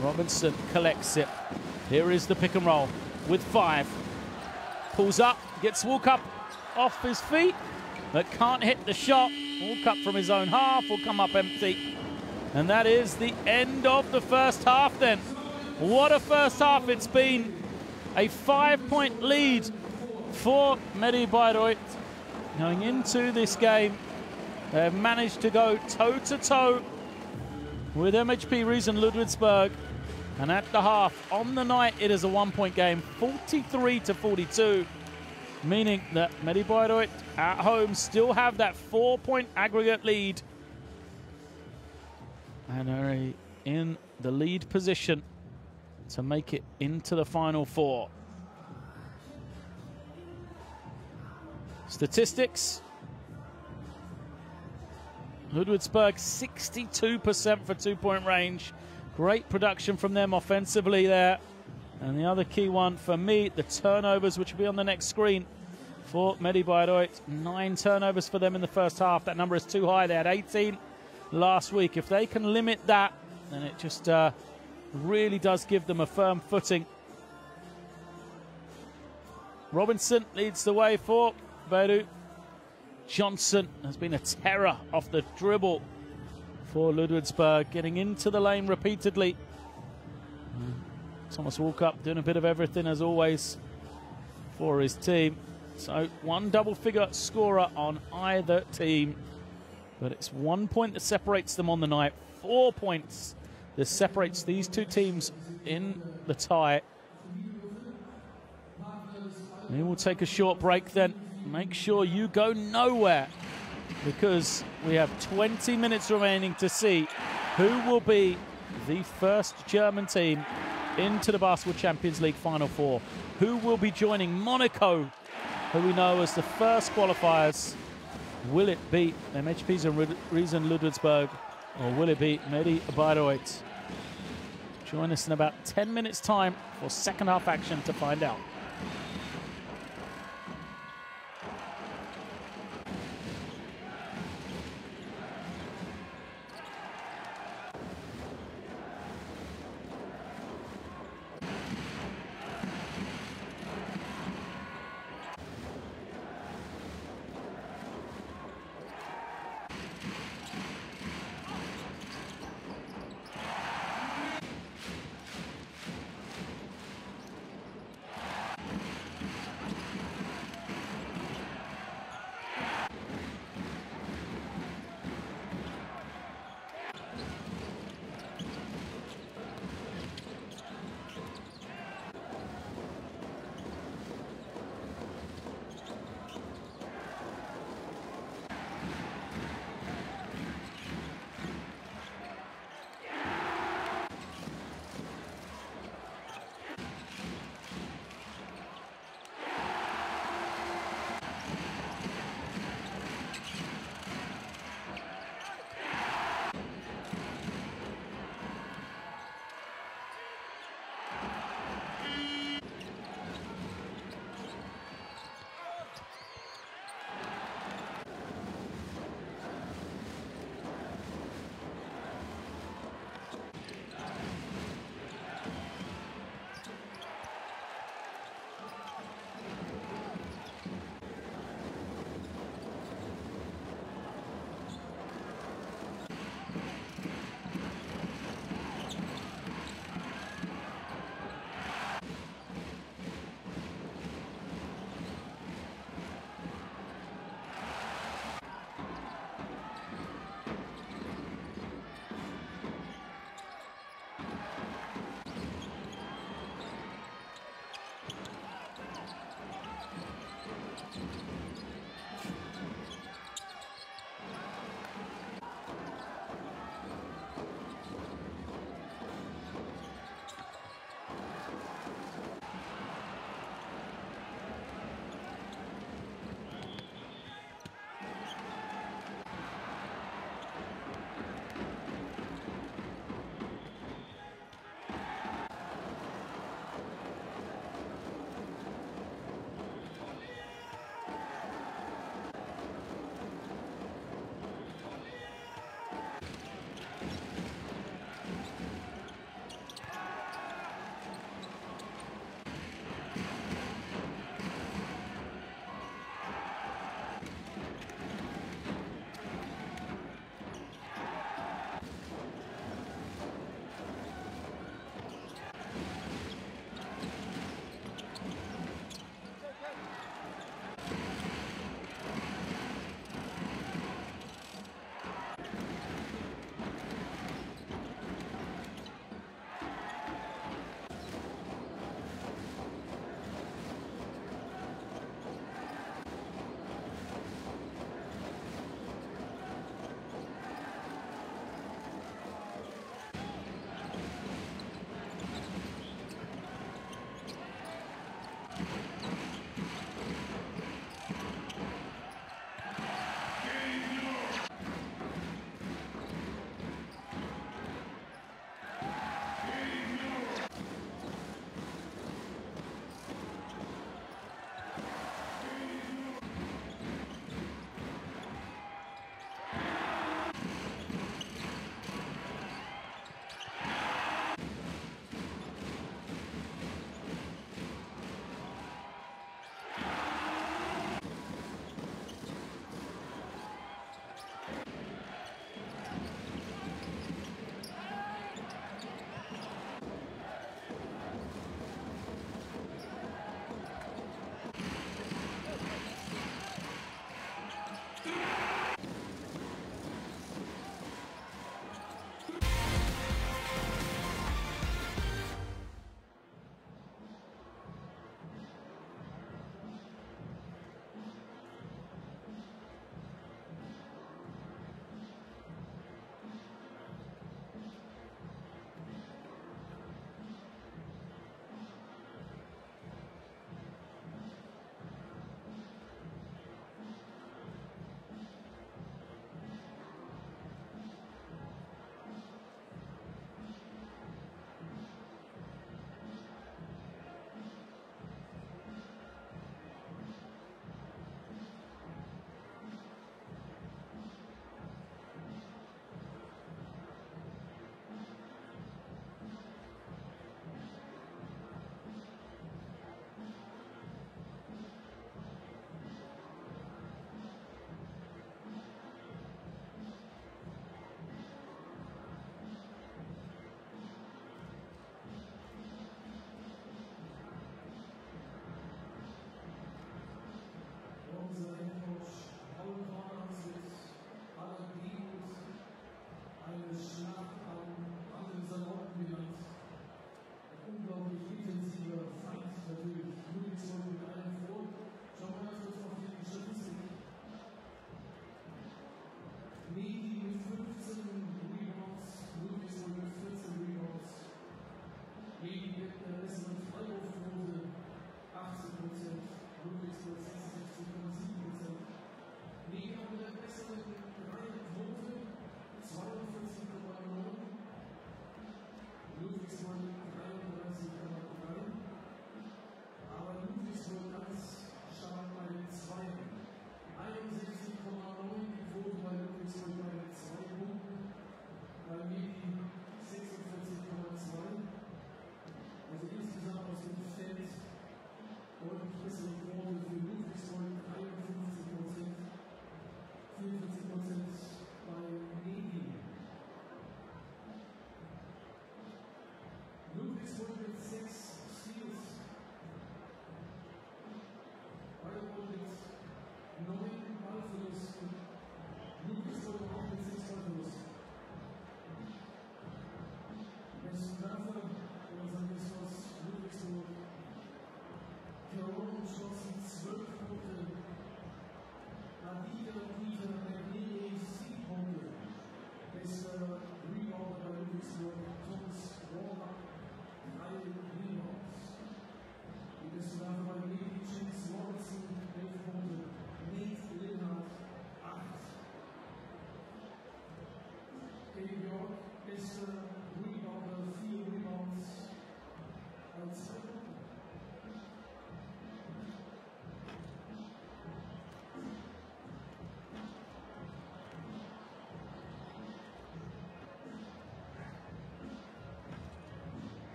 Robinson collects it. Here is the pick and roll with 5. Pulls up, gets Walkup off his feet, but can't hit the shot. Walkup from his own half will come up empty. And that is the end of the first half then. What a first half it's been. A 5-point lead for medi Bayreuth. Going into this game, they've managed to go toe-to-toe with MHP Riesen Ludwigsburg. And at the half, on the night, it is a 1-point game, 43-42. Meaning that medi Bayreuth at home still have that 4-point aggregate lead. And are in the lead position to make it into the Final Four. Statistics. Ludwigsburg 62% for 2-point range. Great production from them offensively there. And the other key one for me, the turnovers, which will be on the next screen for medi Bayreuth. 9 turnovers for them in the first half. That number is too high. They had 18 last week. If they can limit that, then it just really does give them a firm footing. Robinson leads the way for Bayreuth. Johnson has been a terror off the dribble for Ludwigsburg, getting into the lane repeatedly. Thomas Walkup doing a bit of everything as always for his team. So 1 double-figure scorer on either team. But it's 1 point that separates them on the night. 4 points that separates these two teams in the tie. We will take a short break then. Make sure you go nowhere, because we have 20 minutes remaining to see who will be the first German team into the Basketball Champions League Final Four. Who will be joining Monaco, who we know as the first qualifiers? Will it be MHP Riesen Ludwigsburg, or will it be medi Bayreuth? Join us in about 10 minutes time for second half action to find out.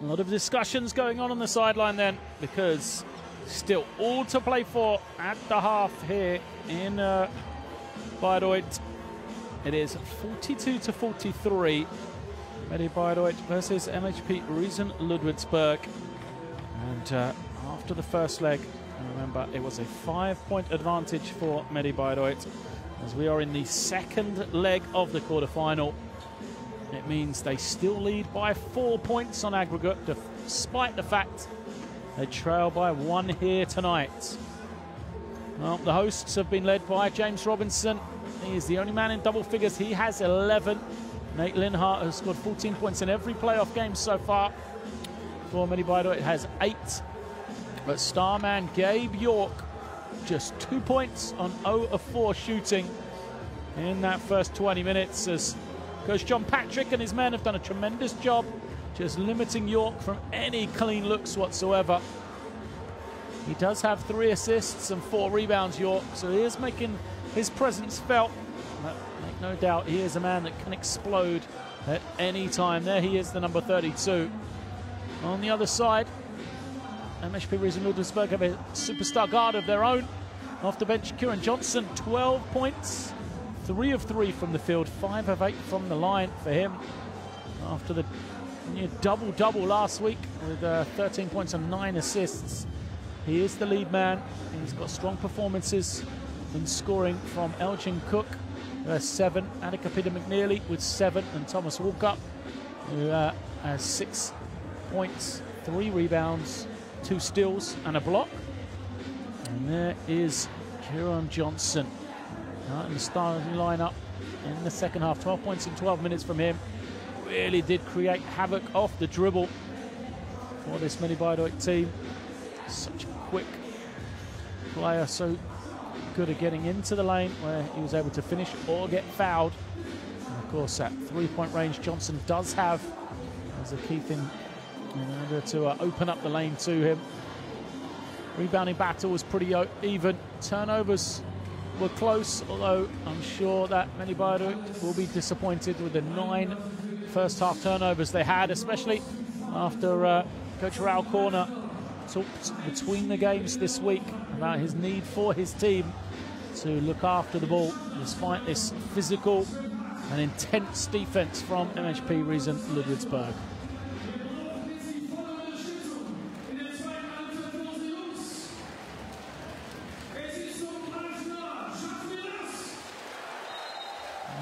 A lot of discussions going on the sideline then, because still all to play for at the half here in Bayreuth. It is 42-43. medi Bayreuth versus MHP Riesen Ludwigsburg. And after the first leg, remember, it was a 5-point advantage for medi Bayreuth. As we are in the second leg of the quarterfinal, it means they still lead by 4 points on aggregate, despite the fact they trail by 1 here tonight. Well, the hosts have been led by James Robinson. He is the only man in double figures. He has 11. Nate Linhart has scored 14 points in every playoff game so far. For medi Bayreuth, it has 8. But starman Gabe York, just 2 points on 0 of 4 shooting in that first 20 minutes, as Coach John Patrick and his men have done a tremendous job just limiting York from any clean looks whatsoever. He does have 3 assists and 4 rebounds, York, so he is making his presence felt. But make no doubt, he is a man that can explode at any time. There he is, the number 32. On the other side, MHP Riesen Ludwigsburg have a superstar guard of their own. Off the bench, Kieran Johnson, 12 points. 3 of 3 from the field, 5 of 8 from the line for him. After the double-double last week with 13 points and 9 assists. He is the lead man. He's got strong performances in scoring from Elgin Cook, 7, Attica Peter McNeely with 7, and Thomas Walkup, who has 6 points, 3 rebounds, 2 steals and a block. And there is Kieran Johnson in the starting lineup in the second half. 12 points in 12 minutes from him. Really did create havoc off the dribble for this medi Bayreuth team. Such a quick player, so good at getting into the lane where he was able to finish or get fouled. And of course, that 3-point range Johnson does have as a key thing in order to open up the lane to him. Rebounding battle was pretty even. Turnovers were close, although I'm sure that medi Bayreuth will be disappointed with the 9 first half turnovers they had, especially after Coach Raul Corner talked between the games this week about his need for his team to look after the ball despite this physical and intense defense from MHP Riesen Ludwigsburg.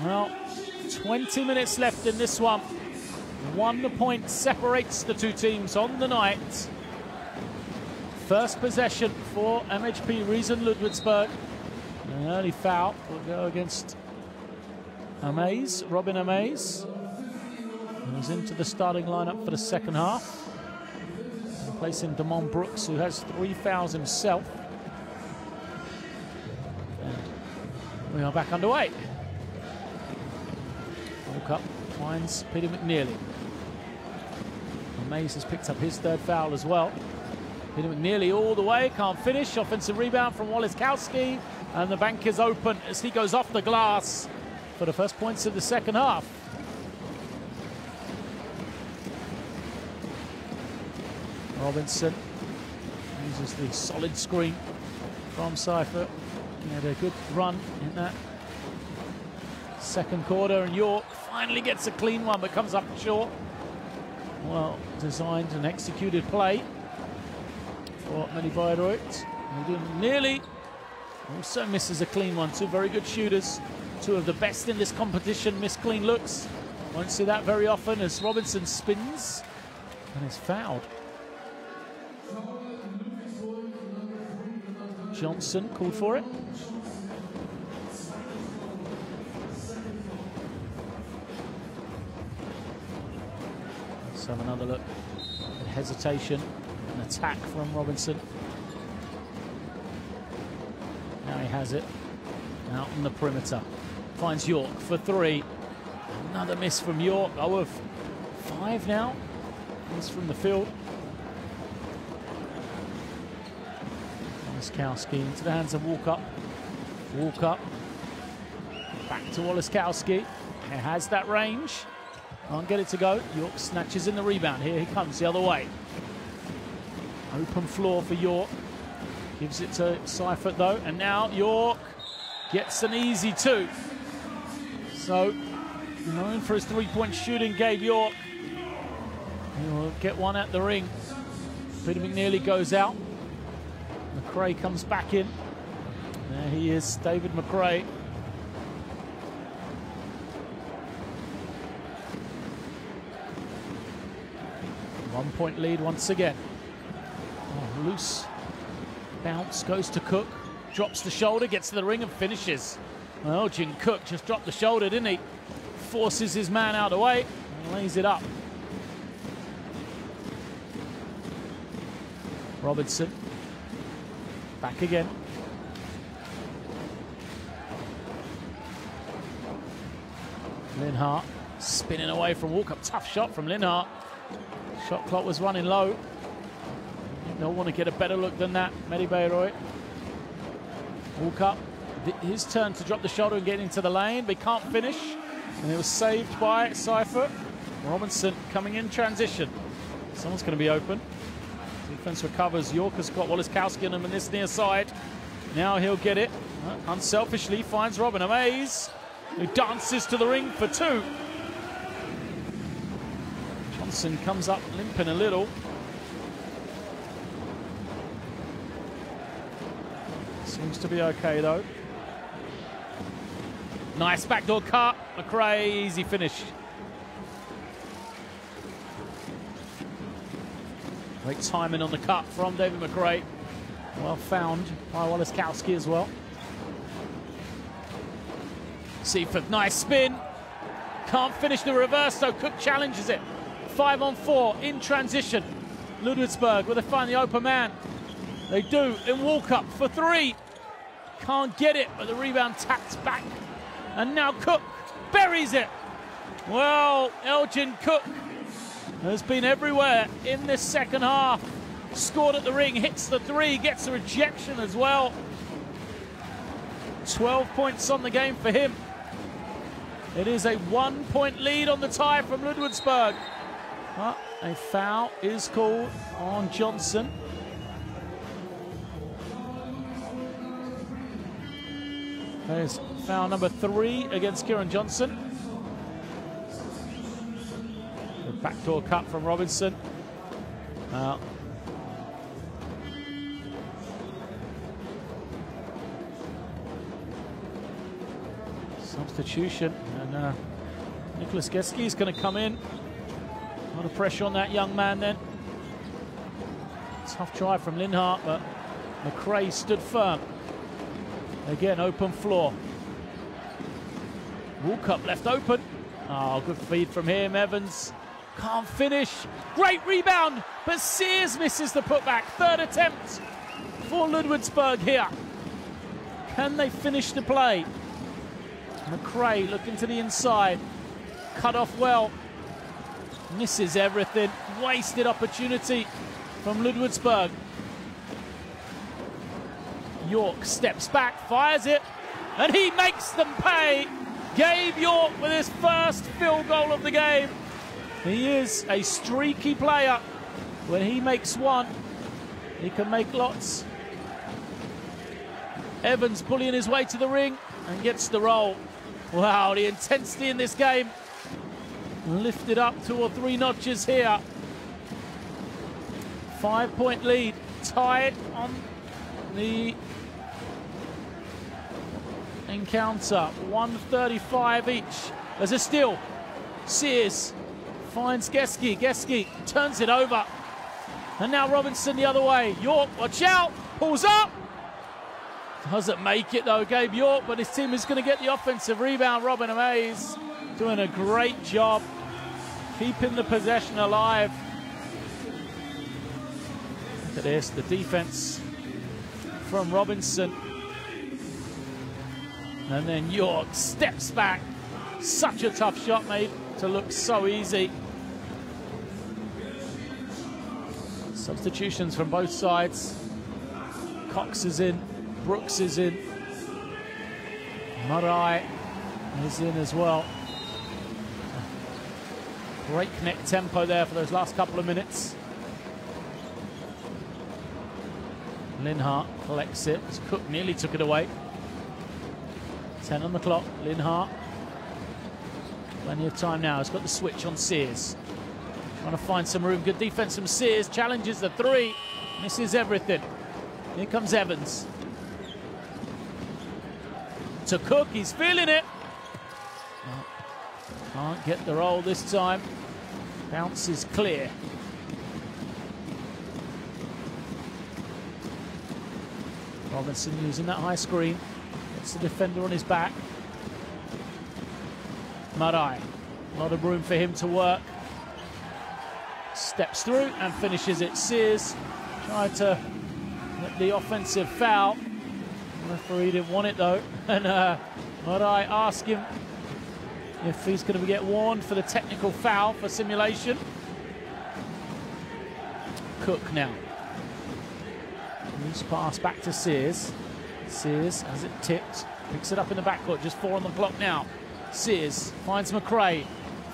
Well, 20 minutes left in this one. 1 point separates the two teams on the night. First possession for MHP Riesen Ludwigsburg. An early foul will go against Amaze, Robin Amaze. He's into the starting lineup for the second half, replacing Damon Brooks, who has 3 fouls himself. And we are back underway. Walkup finds Peter McNeely. Amaze has picked up his 3rd foul as well. Peter McNeely all the way, can't finish. Offensive rebound from Woliskowski, and the bank is open as he goes off the glass for the first points of the second half. Robinson uses the solid screen from Cypher. He had a good run in that second quarter, and York finally gets a clean one but comes up short. Well designed and executed play for medi Bayreuth. Nearly also misses a clean one. 2 very good shooters, 2 of the best in this competition miss clean looks. Won't see that very often as Robinson spins and is fouled. Johnson called for it. Let's have another look. Hesitation, an attack from Robinson. Now he has it out on the perimeter. Finds York for 3. Another miss from York. 0 of 5 now. Miss from the field. Woliskowski into the hands of Walkup. Walkup back to Woliskowski. He has that range. Can't get it to go. York snatches in the rebound. Here he comes the other way. Open floor for York. Gives it to Seifert though. And now York gets an easy 2. So, known for his three-point shooting, Gabe York. He'll get one at the ring. Peter McNeely goes out. McRae comes back in. There he is, David McRae. One-point lead once again. Oh, loose bounce goes to Cook. Drops the shoulder, gets to the ring and finishes. Well, Elgin Cook just dropped the shoulder, didn't he? Forces his man out of the way and lays it up. Robinson. Back again. Linhart spinning away from Walkup. Tough shot from Linhart. Shot clock was running low. They'll want to get a better look than that. medi Bayreuth. Walkup. His turn to drop the shoulder and get into the lane, but he can't finish. And it was saved by Seifert. Robinson coming in transition. Someone's going to be open. Defense recovers. York has got Wallace-Kowski on him in this near side. Now he'll get it. Unselfishly finds Robin Amaze, who dances to the ring for 2. Johnson comes up limping a little. Seems to be okay though. Nice backdoor cut. McRae, easy finish. Great timing on the cut from David McRae. Well found by Wallace-Kowski as well. Seifert, nice spin. Can't finish the reverse though. Cook challenges it. 5-on-4 in transition. Ludwigsburg, where they find the open man. They do in Walkup for 3. Can't get it, but the rebound taps back. And now Cook buries it. Well, Elgin Cook has been everywhere in this second half. Scored at the ring, hits the 3, gets a rejection as well. 12 points on the game for him. It is a 1-point lead on the tie from Ludwigsburg. But a foul is called on Johnson. There's foul number 3 against Kieran Johnson. The backdoor cut from Robinson. Substitution, and Nicholas Geske is going to come in. A lot of pressure on that young man then. Tough try from Linhart, but McRae stood firm. Again, open floor. Walkup left open. Oh, good feed from him. Evans can't finish. Great rebound, but Sears misses the putback. 3rd attempt for Ludwigsburg here. Can they finish the play? McRae looking to the inside. Cut off well. Misses everything. Wasted opportunity from Ludwigsburg. York steps back, fires it, and he makes them pay. Gabe York with his first field goal of the game. He is a streaky player. When he makes one, he can make lots. Evans bullying his way to the ring and gets the roll. Wow, the intensity in this game lifted up 2 or 3 notches here. 5-point lead, tied on the encounter. 1:35 each. There's a steal. Sears finds Geske. Geske turns it over. And now Robinson the other way. York, watch out. Pulls up. Doesn't make it though, Gabe York, but his team is going to get the offensive rebound. Robin Amaze doing a great job keeping the possession alive. Look at this, the defense from Robinson. And then York steps back. Such a tough shot made to look so easy. Substitutions from both sides. Cox is in. Brooks is in. Murray is in as well. breakneck tempo there for those last couple of minutes. Linhart collects it as Cook nearly took it away. 10 on the clock. Linhart. Plenty of time now. He's got the switch on Sears. Trying to find some room. Good defense from Sears. Challenges the three. Misses everything. Here comes Evans. To Cook. He's feeling it. Can't get the roll this time. Bounce is clear. Robinson using that high screen. Gets the defender on his back. medi, a lot of room for him to work. Steps through and finishes it. Sears tried to get the offensive foul. The referee didn't want it though. And medi asked him if he's going to get warned for the technical foul for simulation. Cook now. Loose pass back to Sears. Sears has it tipped. Picks it up in the backcourt. Just 4 on the clock now. Sears finds McRae.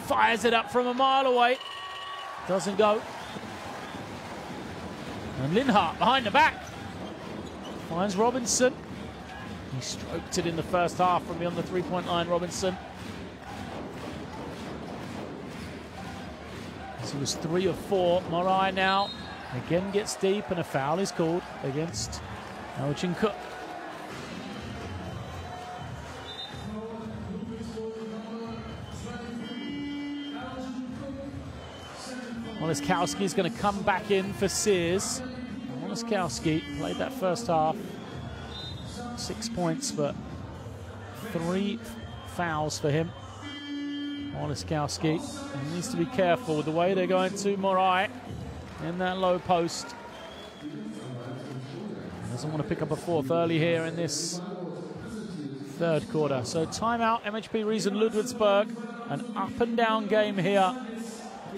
Fires it up from a mile away. Doesn't go. And Linhart behind the back. Finds Robinson. He stroked it in the first half from beyond the three-point line, Robinson. As he was 3 of 4. medi now again gets deep and a foul is called against Elgin Cook. Woliskowski is going to come back in for Sears. Woliskowski played that first half. 6 points, but 3 fouls for him. Woliskowski needs to be careful with the way they're going to medi in that low post. Doesn't want to pick up a 4th early here in this 3rd quarter. So timeout, MHP Riesen Ludwigsburg. An up and down game here.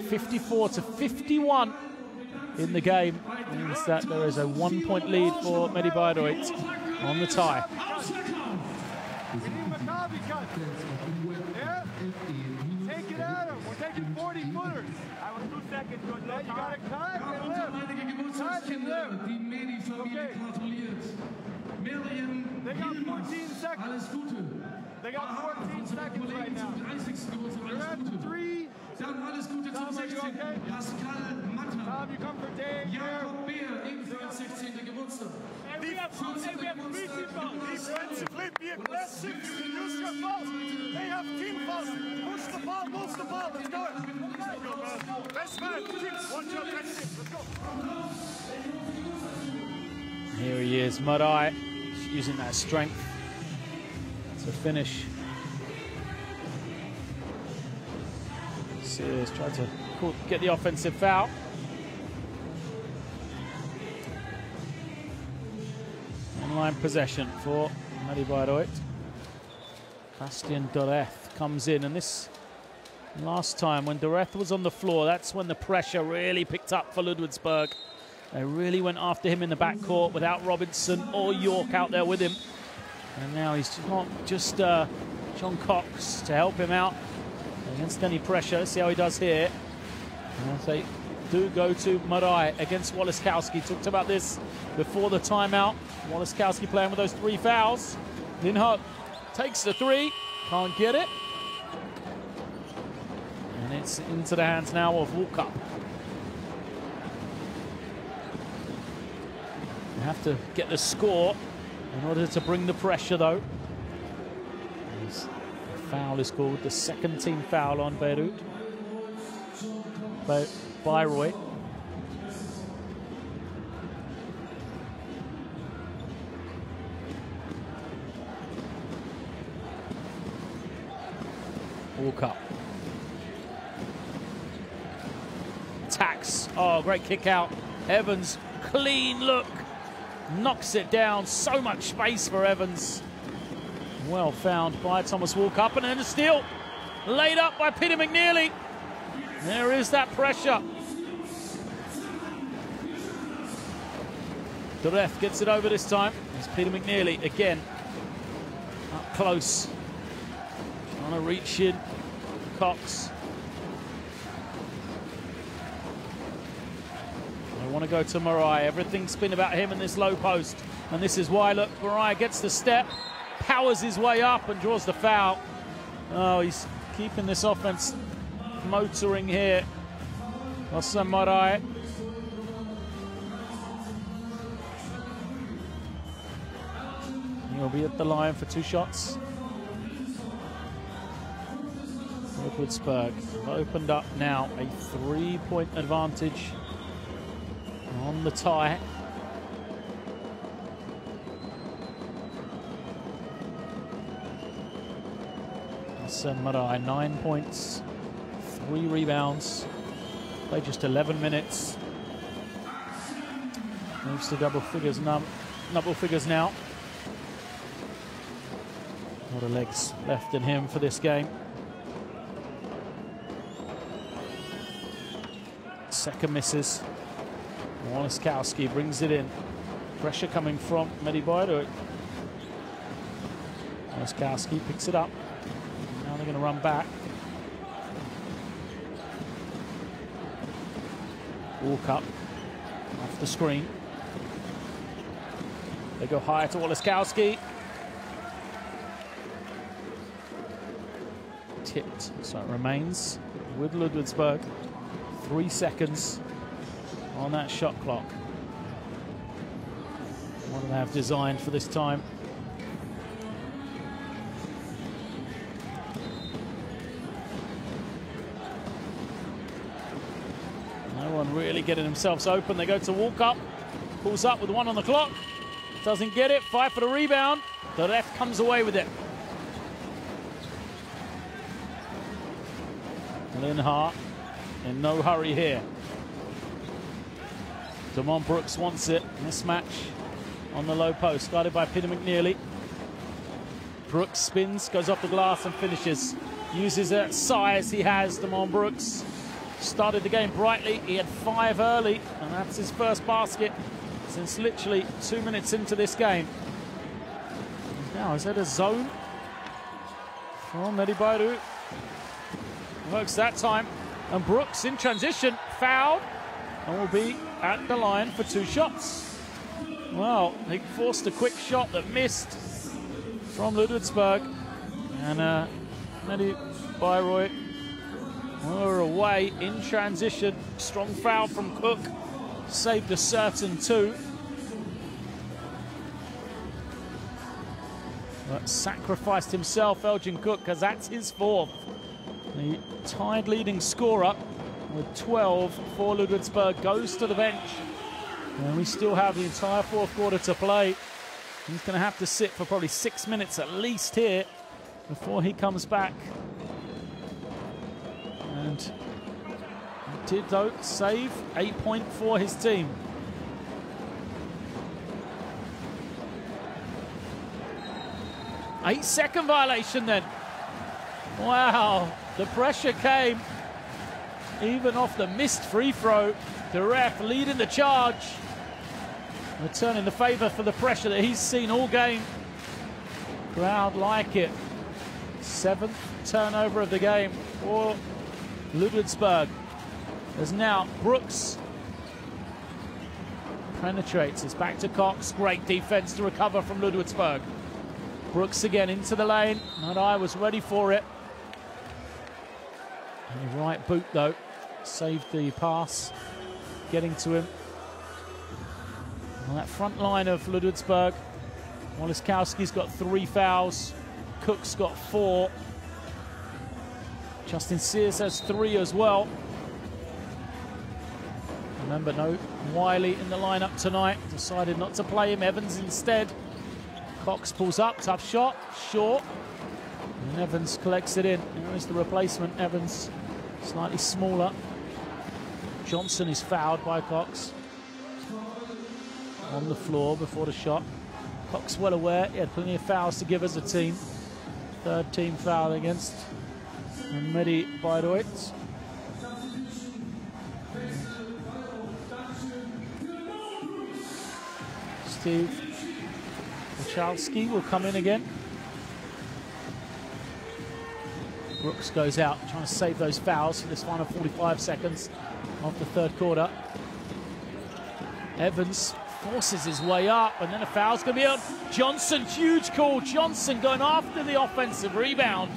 54 to 51 in the game. Means that there is a 1-point lead for medi Bayreuth on the tie. Take it at him. We're taking 40-footers. I was 2 seconds. You got to cut and lift. Cut and lift. Okay. They got 14 seconds. They got 14 seconds right now. They're at 3. Tom, are you okay? Tom, you come for Dave here. Defensively, be aggressive. You can use your fouls. They have team fouls. Push the ball, move the ball. Let's go. Best man. Watch your best. Let's go. Here he is, medi, using that strength to finish. Sears tried to get the offensive foul. Online possession for medi Bayreuth. Bastian Doreth comes in, and this last time when Doreth was on the floor, that's when the pressure really picked up for Ludwigsburg. They really went after him in the backcourt without Robinson or York out there with him. And now he's got just John Cox to help him out against any pressure. Let's see how he does here. And they do go to medi against Woliskowski. Talked about this before the timeout. Woliskowski playing with those 3 fouls. Linhart takes the 3, can't get it. And it's into the hands now of Walkup. You have to get the score in order to bring the pressure, though. The foul is called, the 2nd team foul on Bayreuth. Bayreuth. Walkup. Tax. Oh, great kick out. Evans, clean look. Knocks it down. So much space for Evans. Well found by Thomas Walkup, and then a steal. Laid up by Peter McNeely. There is that pressure. Doreth gets it over this time. It's Peter McNeely again. Up close. Trying to reach in. Cox. go to Mariah. Everything's been about him in this low post. And this is why, look, Mariah gets the step, powers his way up and draws the foul. Oh, he's keeping this offense motoring here. Hassan Mariah. He'll be at the line for 2 shots. Ludwigsburg have opened up now a 3-point advantage on the tie. Hassan Mariah, 9 points, 3 rebounds. Played just 11 minutes. Moves to double figures now. A lot of legs left in him for this game. Second misses. Woliskowski brings it in. Pressure coming from medi Bayreuth. Woliskowski picks it up. Now they're going to run back. Walk up off the screen. They go higher to Woliskowski. Tipped, so it remains with Ludwigsburg. 3 seconds on that shot clock. What do they have designed for this time? No one really getting themselves open. They go to walk up, pulls up with 1 on the clock. Doesn't get it, 5 for the rebound. The ref comes away with it. Linhart in no hurry here. Damon Brooks wants it. Mismatch on the low post, guarded by Peter McNeely. Brooks spins, goes off the glass and finishes. Uses that size he has, Damon Brooks. Started the game brightly. He had 5 early, and that's his first basket since literally 2 minutes into this game. Now, is that a zone from medi Bayreuth? Works that time, and Brooks in transition, fouled, and will be at the line for 2 shots. Well, he forced a quick shot that missed from Ludwigsburg, and medi Bayreuth were away in transition. Strong foul from Cook, saved a certain 2. But sacrificed himself, Elgin Cook, because that's his 4th. The tied leading scorer with 12 for Ludwigsburg goes to the bench. And we still have the entire 4th quarter to play. He's going to have to sit for probably 6 minutes at least here before he comes back. And he did, though, save 8 point for his team. Eight-second violation then. Wow. The pressure came even off the missed free throw. The ref leading the charge. Returning the favour for the pressure that he's seen all game. Crowd like it. 7th turnover of the game for Ludwigsburg. There's now Brooks. Penetrates. It's back to Cox. Great defence to recover from Ludwigsburg. Brooks again into the lane. Mariah was ready for it. And the right boot, though, saved the pass, getting to him. On that front line of Ludwigsburg, Woliskowski's got 3 fouls. Cook's got 4. Justin Sears has 3 as well. Remember, no Wiley in the lineup tonight. Decided not to play him. Evans instead. Cox pulls up, tough shot, short. And Evans collects it in. There is the replacement, Evans. Slightly smaller. Johnson is fouled by Cox. On the floor before the shot. Cox well aware he had plenty of fouls to give as a team. 3rd team foul against medi Bayreuth. Steve Wachalski will come in again. Brooks goes out, trying to save those fouls for this final 45 seconds of the 3rd quarter. Evans forces his way up, and then a foul's going to be on Johnson. Huge call. Johnson going after the offensive rebound.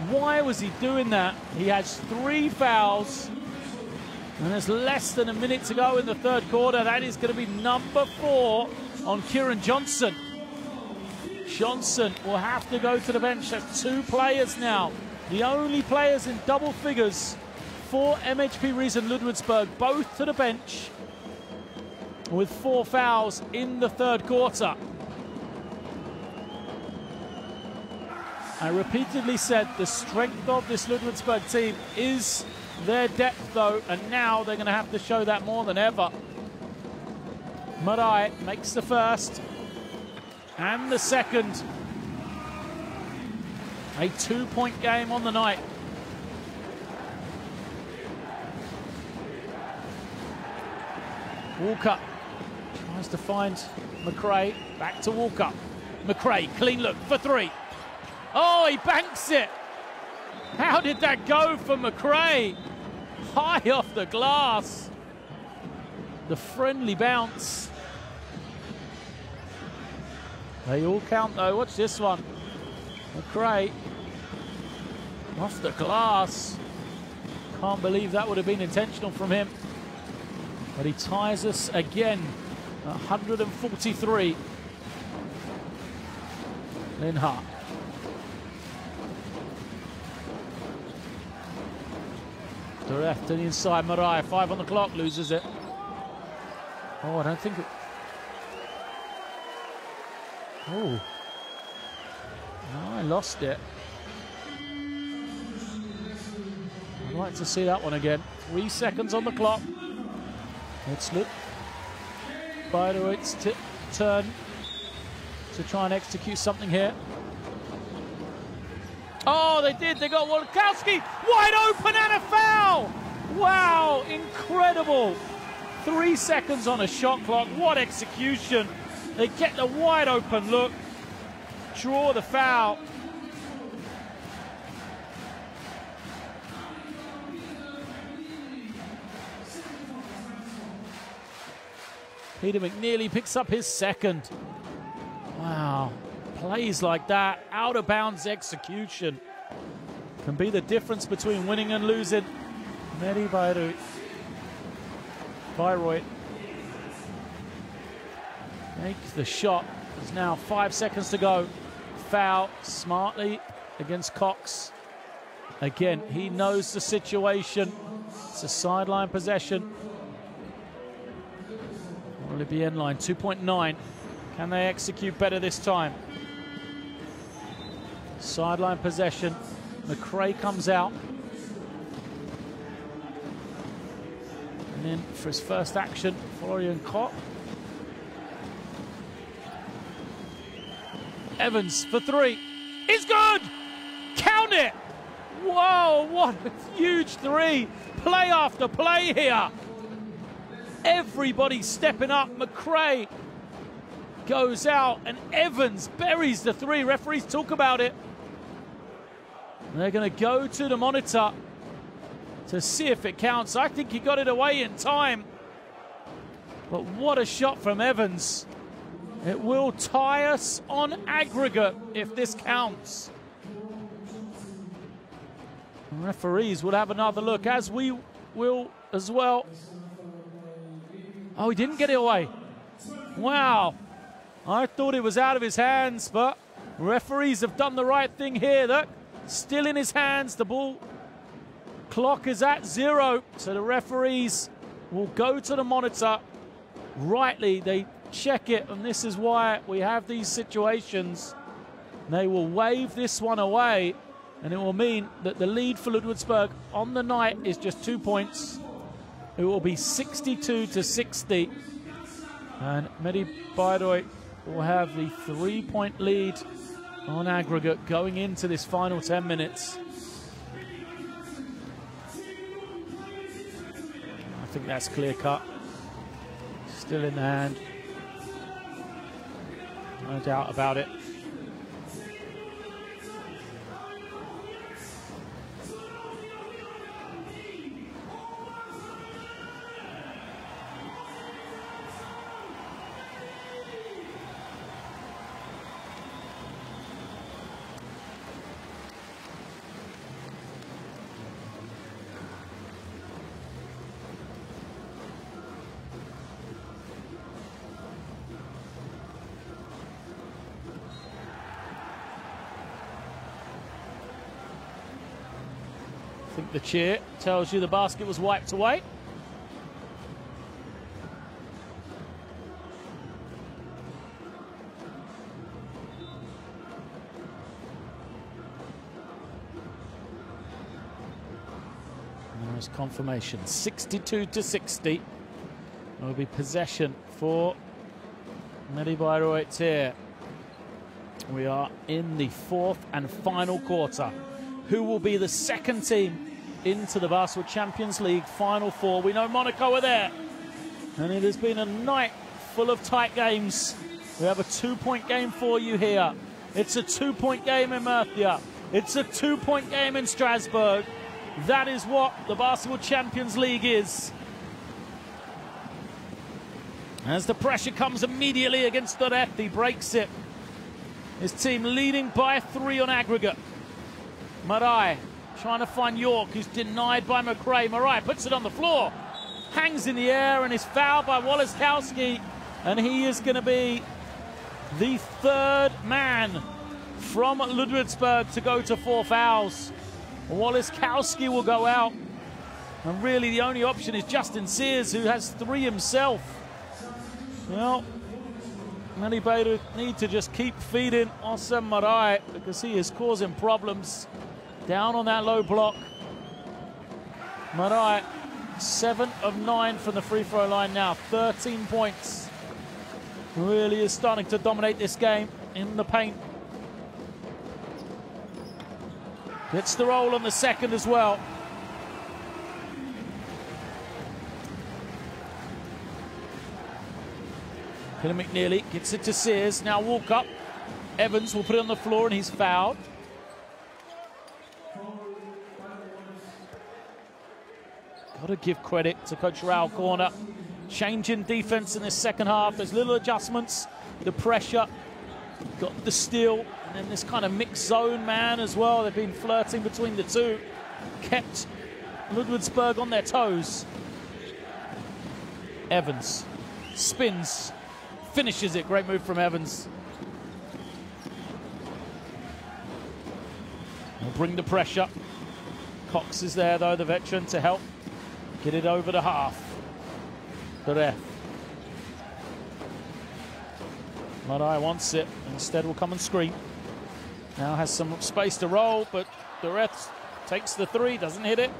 Why was he doing that? He has 3 fouls, and there's less than a minute to go in the third quarter. That is going to be number 4 on Kieran Johnson. Johnson will have to go to the bench. That's 2 players now. The only players in double figures for MHP Riesen Ludwigsburg, both to the bench, with 4 fouls in the third quarter. I repeatedly said the strength of this Ludwigsburg team is their depth, though, and now they're going to have to show that more than ever. medi makes the first and the second. A 2-point game on the night. Walker tries to find McRae. Back to Walker. McRae, clean look for 3. Oh, he banks it. How did that go for McRae? High off the glass. The friendly bounce. They all count, though. Watch this one. McRae off the glass. Can't believe that would have been intentional from him. But he ties us again. 143. Linhart. Direct to the inside. medi, 5 on the clock, loses it. Oh, I don't think it... Oh. No, I lost it. I'd like to see that one again. 3 seconds on the clock. It's Bayreuth's turn to try and execute something here. Oh, they did. They got Wolkowski wide open and a foul. Wow, incredible. 3 seconds on a shot clock. What execution. They get the wide open look, draw the foul. Peter McNeely picks up his second. Wow, plays like that, out of bounds execution can be the difference between winning and losing. medi Bayreuth. Make the shot. There's now 5 seconds to go. Foul smartly against Cox. Again, he knows the situation. It's a sideline possession. Will it be end line? 2.9. Can they execute better this time? Sideline possession. McRae comes out. And then for his first action, Florian Koch. Evans for 3. It's good! Count it! Whoa, what a huge 3. Play after play here. Everybody stepping up. McRae goes out and Evans buries the 3. Referees talk about it. And they're going to go to the monitor to see if it counts. I think he got it away in time. But what a shot from Evans. It will tie us on aggregate if this counts. The referees will have another look, as we will as well. Oh, he didn't get it away. Wow. I thought it was out of his hands, but referees have done the right thing here. Look, still in his hands. The ball clock is at 0. So the referees will go to the monitor. Rightly, they check it, and this is why we have these situations. They will wave this one away, and it will mean that the lead for Ludwigsburg on the night is just 2 points. It will be 62-60, and medi Bayreuth will have the 3-point lead on aggregate going into this final 10 minutes. I think that's clear cut. Still in the hand. No doubt about it. think the cheer tells you the basket was wiped away. There's confirmation. 62-60 will be possession for medi Bayreuth here. We are in the fourth and final quarter. Who will be the second team into the Basketball Champions League Final Four? We know Monaco are there, and it has been a night full of tight games. We have a 2-point game for you here. It's a 2-point game in Murcia. It's a 2-point game in Strasbourg. That is what the Basketball Champions League is. As the pressure comes immediately against Doreth, he breaks it. His team leading by 3 on aggregate. medi trying to find York, who's denied by McRae. medi puts it on the floor, hangs in the air, and is fouled by Woliskowski. And he is going to be the third man from Ludwigsburg to go to 4 fouls. Woliskowski will go out. And really the only option is Justin Sears, who has 3 himself. Well, medi Bayreuth need to just keep feeding Osam medi because he is causing problems down on that low block. medi 7 of 9 from the free throw line now, 13 points. Really is starting to dominate this game in the paint. Gets the roll on the second as well. Peter McNeely gets it to Sears. Now walk up. Evans will put it on the floor and he's fouled. Got to give credit to Coach Raul Corner. Changing defense in this second half. There's little adjustments. The pressure. Got the steal. And then this kind of mixed zone man as well. They've been flirting between the two. Kept Ludwigsburg on their toes. Evans spins. Finishes it. Great move from Evans. We'll bring the pressure. Cox is there, though, the veteran, to help get it over the half. Doreth. medi wants it. Instead will come and screen. Now has some space to roll, but Doreth takes the 3, doesn't hit it.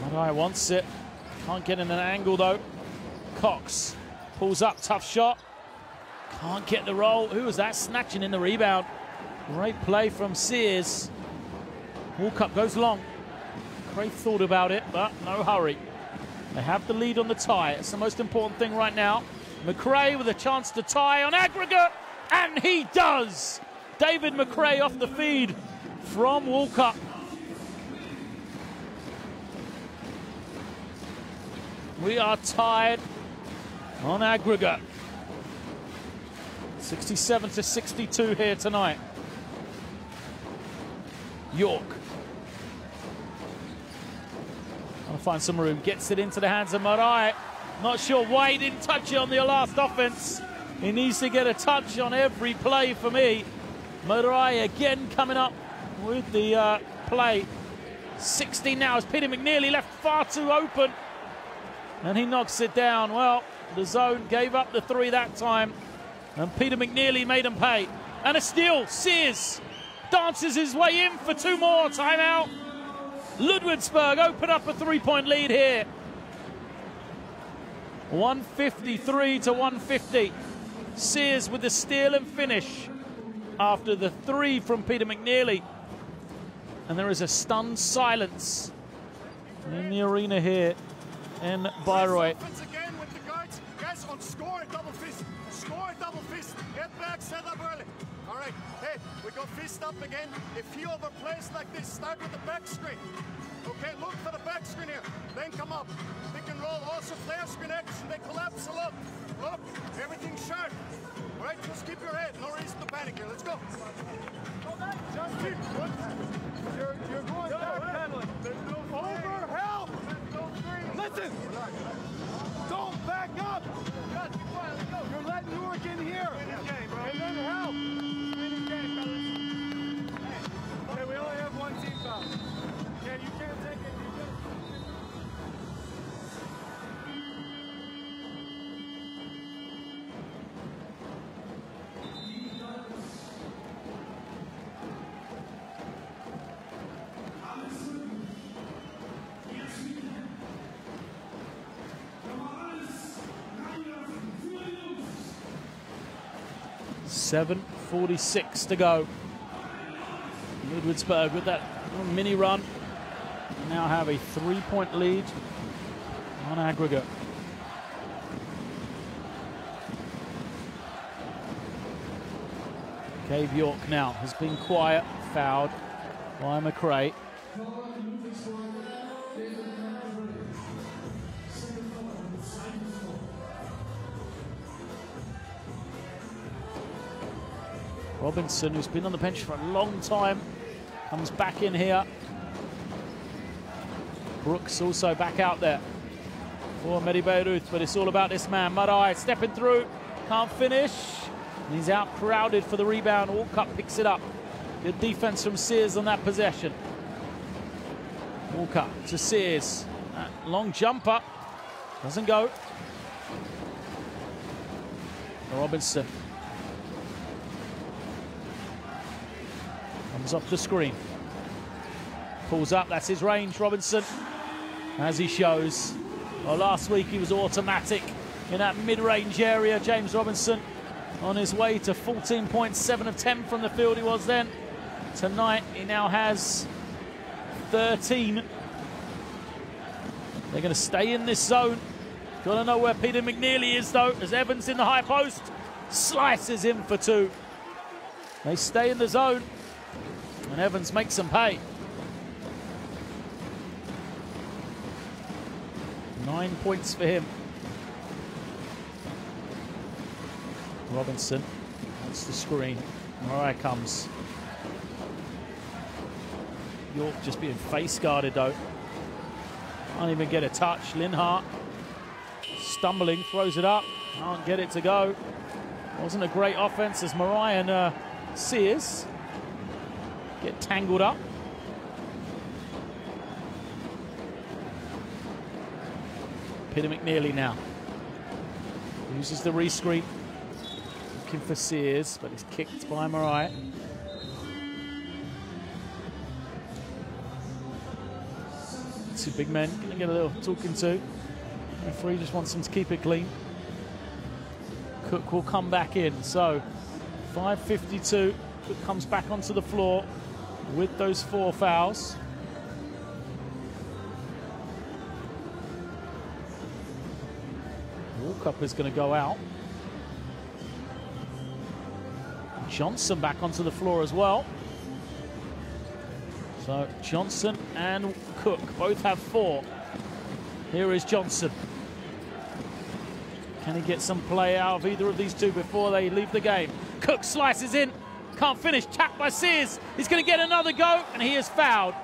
medi wants it. Can't get in an angle, though. Cox pulls up, tough shot. Can't get the roll. Who was that snatching in the rebound? Great play from Sears. Walkup goes long. Great thought about it, but no hurry. They have the lead on the tie. It's the most important thing right now. McRae with a chance to tie on aggregate, and he does! David McRae off the feed from Walkup. We are tied on aggregate. 67-62 here tonight. York. I'll find some room. Gets it into the hands of medi. Not sure why he didn't touch it on the last offense. He needs to get a touch on every play for me. medi again coming up with the play. 16 now as Peter McNeely left far too open. And he knocks it down. Well, the zone gave up the 3 that time. And Peter McNeely made him pay. And a steal. Sears dances his way in for 2 more. Timeout. Ludwigsburg open up a 3-point lead here. 153-150. Sears with the steal and finish after the 3 from Peter McNeely. And there is a stunned silence in the arena here in Bayreuth. Again with the guards. Guys, on score double fist. Score double fist. Get back, set up early. All right, hey, we go fist up again. If he overplays like this, start with the back screen. Okay, look for the back screen here. Then come up. Pick and roll. Also flare screen action. They collapse a lot. Look, everything's sharp. All right, just keep your head. No reason to panic here. Let's go. Justin, you're going backpedaling. Over help. Listen. Don't back up. You're letting Newark in here. And then help. 7:46 to go. Ludwigsburg with that mini run now have a 3-point lead on aggregate. Cave York now has been quiet, fouled by McRae. Robinson, who's been on the bench for a long time, comes back in here. Brooks also back out there for medi Bayreuth, but it's all about this man, medi stepping through, can't finish. And he's out crowded for the rebound. Walkup picks it up. Good defense from Sears on that possession. Walkup to Sears. That long jumper doesn't go. Robinson comes off the screen. Pulls up, that's his range, Robinson, as he shows. Well, last week he was automatic in that mid-range area, James Robinson. On his way to 14.7 of 10 from the field he was then. Tonight he now has 13. They're going to stay in this zone. Got to know where Peter McNeely is though, as Evans in the high post slices in for 2. They stay in the zone and Evans makes them pay. 9 points for him. Robinson wants the screen. Mariah comes. York just being face guarded though. Can't even get a touch. Linhart stumbling, throws it up. Can't get it to go. Wasn't a great offense as Mariah and Sears get tangled up. Peter McNeely now uses the rescreen. Looking for Sears, but it's kicked by Mariah. Two big men gonna get a little talking to. Referee just wants them to keep it clean. Cook will come back in. So 5:52. Cook comes back onto the floor with those 4 fouls. Walkup is going to go out. Johnson back onto the floor as well. So Johnson and Cook both have 4. Here is Johnson. Can he get some play out of either of these two before they leave the game? Cook slices in, can't finish, tapped by Sears. He's going to get another go, and he is fouled.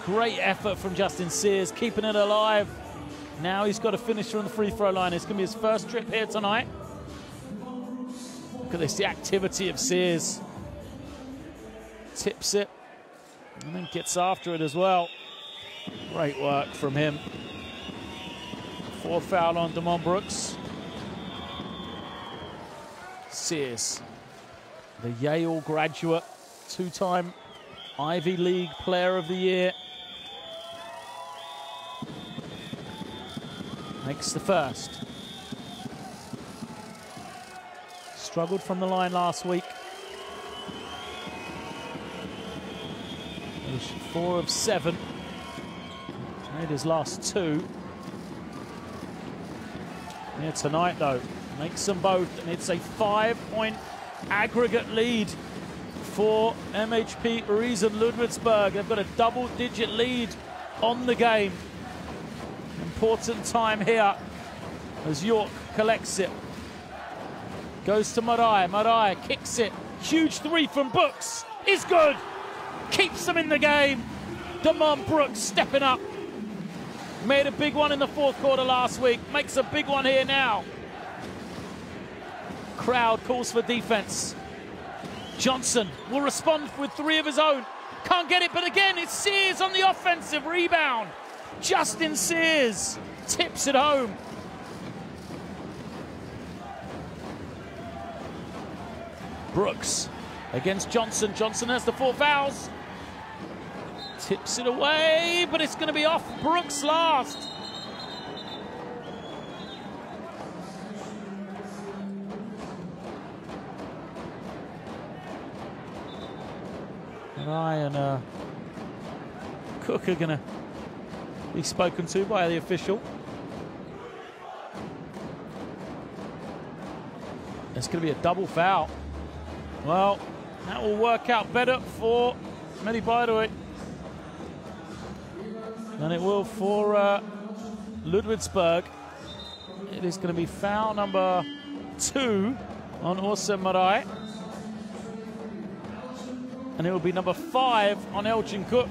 Great effort from Justin Sears, keeping it alive. Now he's got to finish from the free throw line. It's going to be his first trip here tonight. Look at this, the activity of Sears. Tips it, and then gets after it as well. Great work from him. 4th foul on Damon Brooks. Sears, the Yale graduate, 2-time Ivy League Player of the Year. Makes the first. Struggled from the line last week. 4 of 7. Made his last 2. Here tonight though, makes them both, and it's a 5-point aggregate lead for MHP Riesen Ludwigsburg. They've got a double-digit lead on the game. Important time here as York collects it. Goes to medi. medi kicks it. Huge 3 from Brooks. Is good. Keeps them in the game. Damon Brooks stepping up. Made a big one in the 4th quarter last week. Makes a big one here now. Crowd calls for defense. Johnson will respond with 3 of his own. Can't get it, but again, it's Sears on the offensive rebound. Justin Sears tips it home. Brooks against Johnson. Johnson has the 4 fouls. Tips it away, but it's going to be off Brooks last. Marai and Cook are going to be spoken to by the official. It's going to be a double foul. Well, that will work out better for medi Bayreuth than it will for Ludwigsburg. It is going to be foul number 2 on Orsa Marai. And it will be number 5 on Elgin Cook.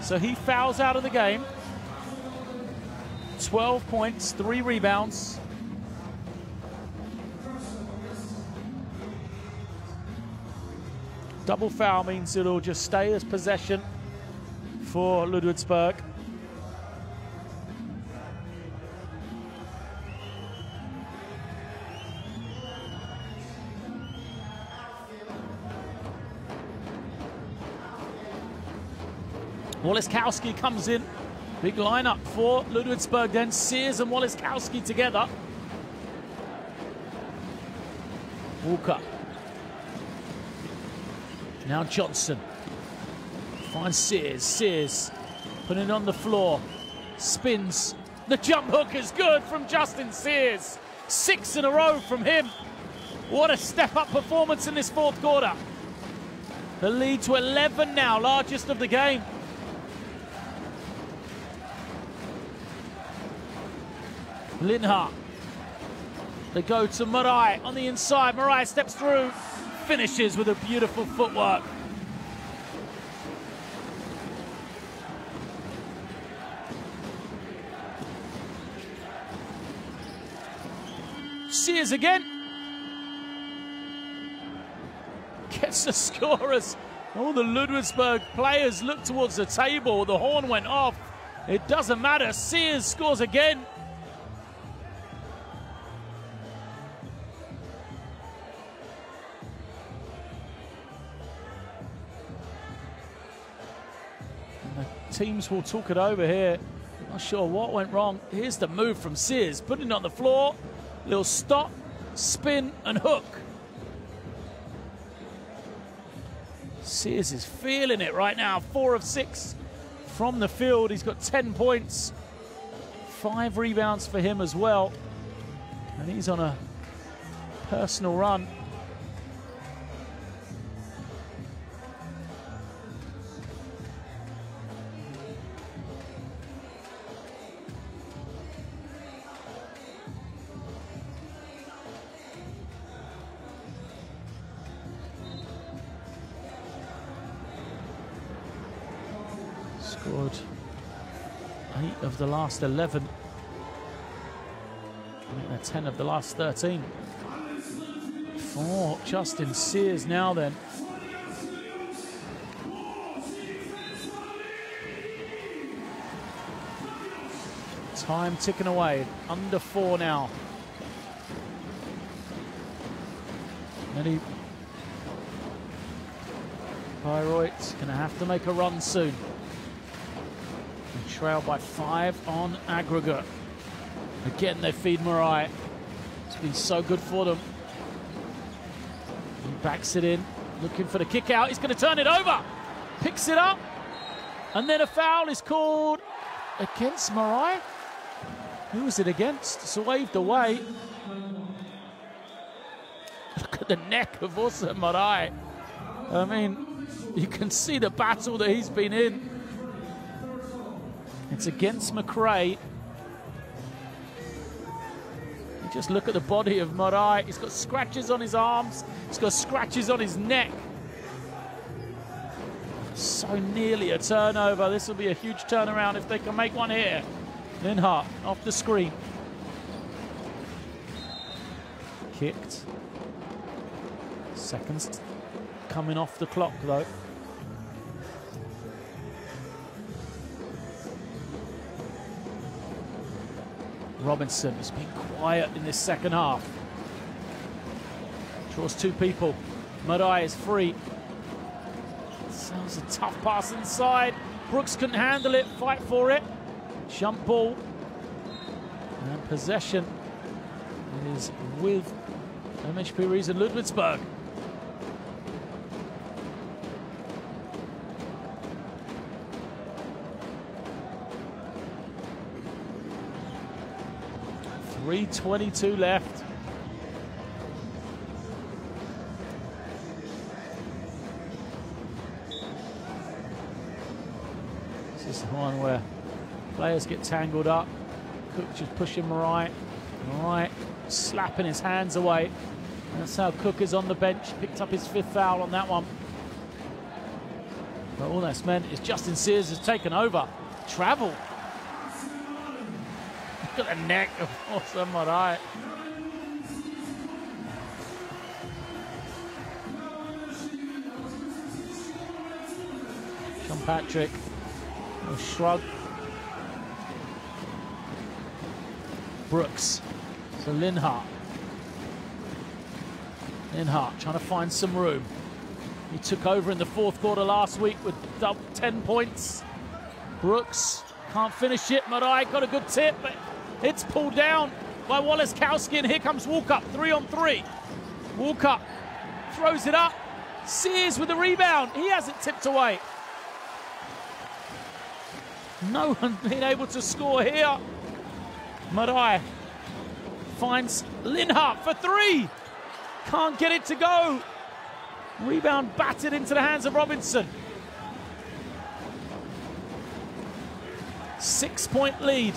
So he fouls out of the game. 12 points, 3 rebounds. Double foul means it'll just stay as possession for Ludwigsburg. Woliskowski comes in. Big lineup for Ludwigsburg then. Sears and Woliskowski together. Walker. Now Johnson. Finds Sears. Sears putting it on the floor. Spins. The jump hook is good from Justin Sears. 6 in a row from him. What a step-up performance in this 4th quarter. The lead to 11 now, largest of the game. Linhart. They go to Marai on the inside. Marai steps through, finishes with a beautiful footwork. Sears again. Gets the score as all the Ludwigsburg players look towards the table. The horn went off. It doesn't matter. Sears scores again. Teams will talk it over here. Not sure what went wrong. Here's the move from Sears. Putting it on the floor. Little stop, spin, and hook. Sears is feeling it right now. 4 of 6 from the field. He's got 10 points. 5 rebounds for him as well. And he's on a personal run. Scored 8 of the last 11. I think they're 10 of the last 13. For Justin Sears now then. Time ticking away. Under 4 now. medi Bayreuth going to have to make a run soon. Trailed by 5 on aggregate. Again, they feed Marai. It's been so good for them. He backs it in, looking for the kick out. He's going to turn it over. Picks it up. And then a foul is called against Marai. Who was it against? It's waved away. Look at the neck of Orsa Marai. I mean, you can see the battle that he's been in. It's against McRae. You just look at the body of Marai. He's got scratches on his arms. He's got scratches on his neck. So nearly a turnover. This will be a huge turnaround if they can make one here. Linhart off the screen. Kicked. Seconds coming off the clock though. Robinson has been quiet in this second half. Draws 2 people. Marai is free. Sounds a tough pass inside. Brooks couldn't handle it. Fight for it. Jump ball. And possession is with MHP Riesen Ludwigsburg. 3:22 left. This is the one where players get tangled up. Cook just pushing Murray. Murray slapping his hands away. That's how Cook is on the bench. Picked up his 5th foul on that one. But all that's meant is Justin Sears has taken over. Travel. Look at the neck of Awesome Murray. Sean Patrick. A shrug. Brooks. So Linhart. Linhart trying to find some room. He took over in the 4th quarter last week with 10 points. Brooks can't finish it. Murray got a good tip, but it's pulled down by Wallace-Kowski, and here comes Walkup, 3-on-3. Walkup throws it up. Sears with the rebound. He hasn't tipped away. No one being able to score here. Murray finds Linhart for 3. Can't get it to go. Rebound battered into the hands of Robinson. 6-point lead.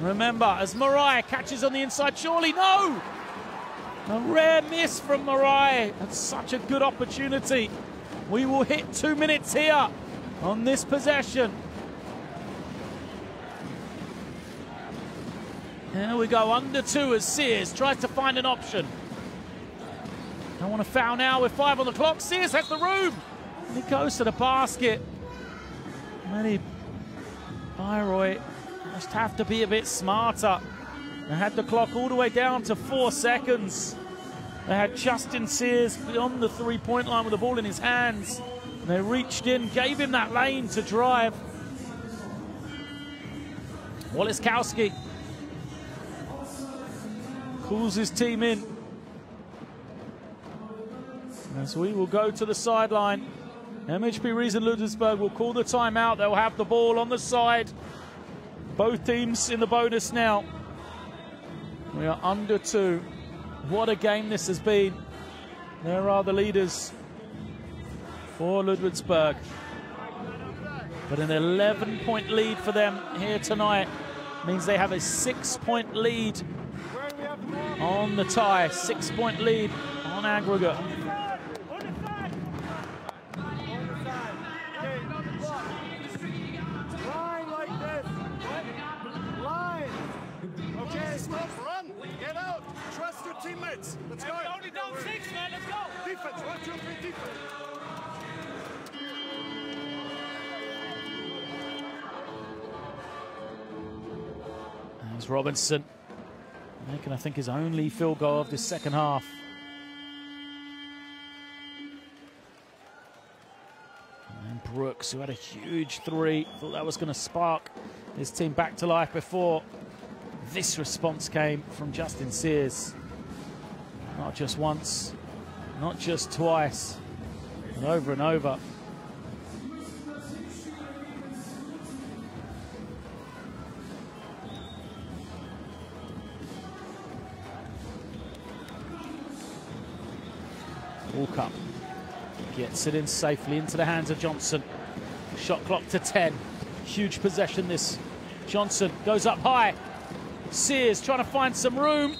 Remember, as Murray catches on the inside, surely no! A rare miss from Murray. That's such a good opportunity. We will hit 2 minutes here on this possession. Here we go, under 2 as Sears tries to find an option. Don't want to foul now with 5 on the clock. Sears has the room. And he goes to the basket. medi Bayreuth must have to be a bit smarter. They had the clock all the way down to 4 seconds. They had Justin Sears beyond the 3-point line with the ball in his hands. And they reached in, gave him that lane to drive. Wallace-Kowski calls his team in. As we will go to the sideline. MHP Riesen Ludwigsburg will call the timeout. They'll have the ball on the side. Both teams in the bonus now. We are under 2. What a game this has been. There are the leaders for Ludwigsburg. But an 11-point lead for them here tonight means they have a 6-point lead on the tie. 6-point lead on aggregate. Teammates, let's go. We're only down 6, man. Let's go. Defense, 1, 2, 3, defense. There's Robinson making, I think, his only field goal of this second half. And Brooks, who had a huge 3, thought that was going to spark his team back to life before this response came from Justin Sears. Not just once, not just twice, but over and over. Walkup gets it in safely into the hands of Johnson. Shot clock to 10. Huge possession this. Johnson goes up high. Sears trying to find some room.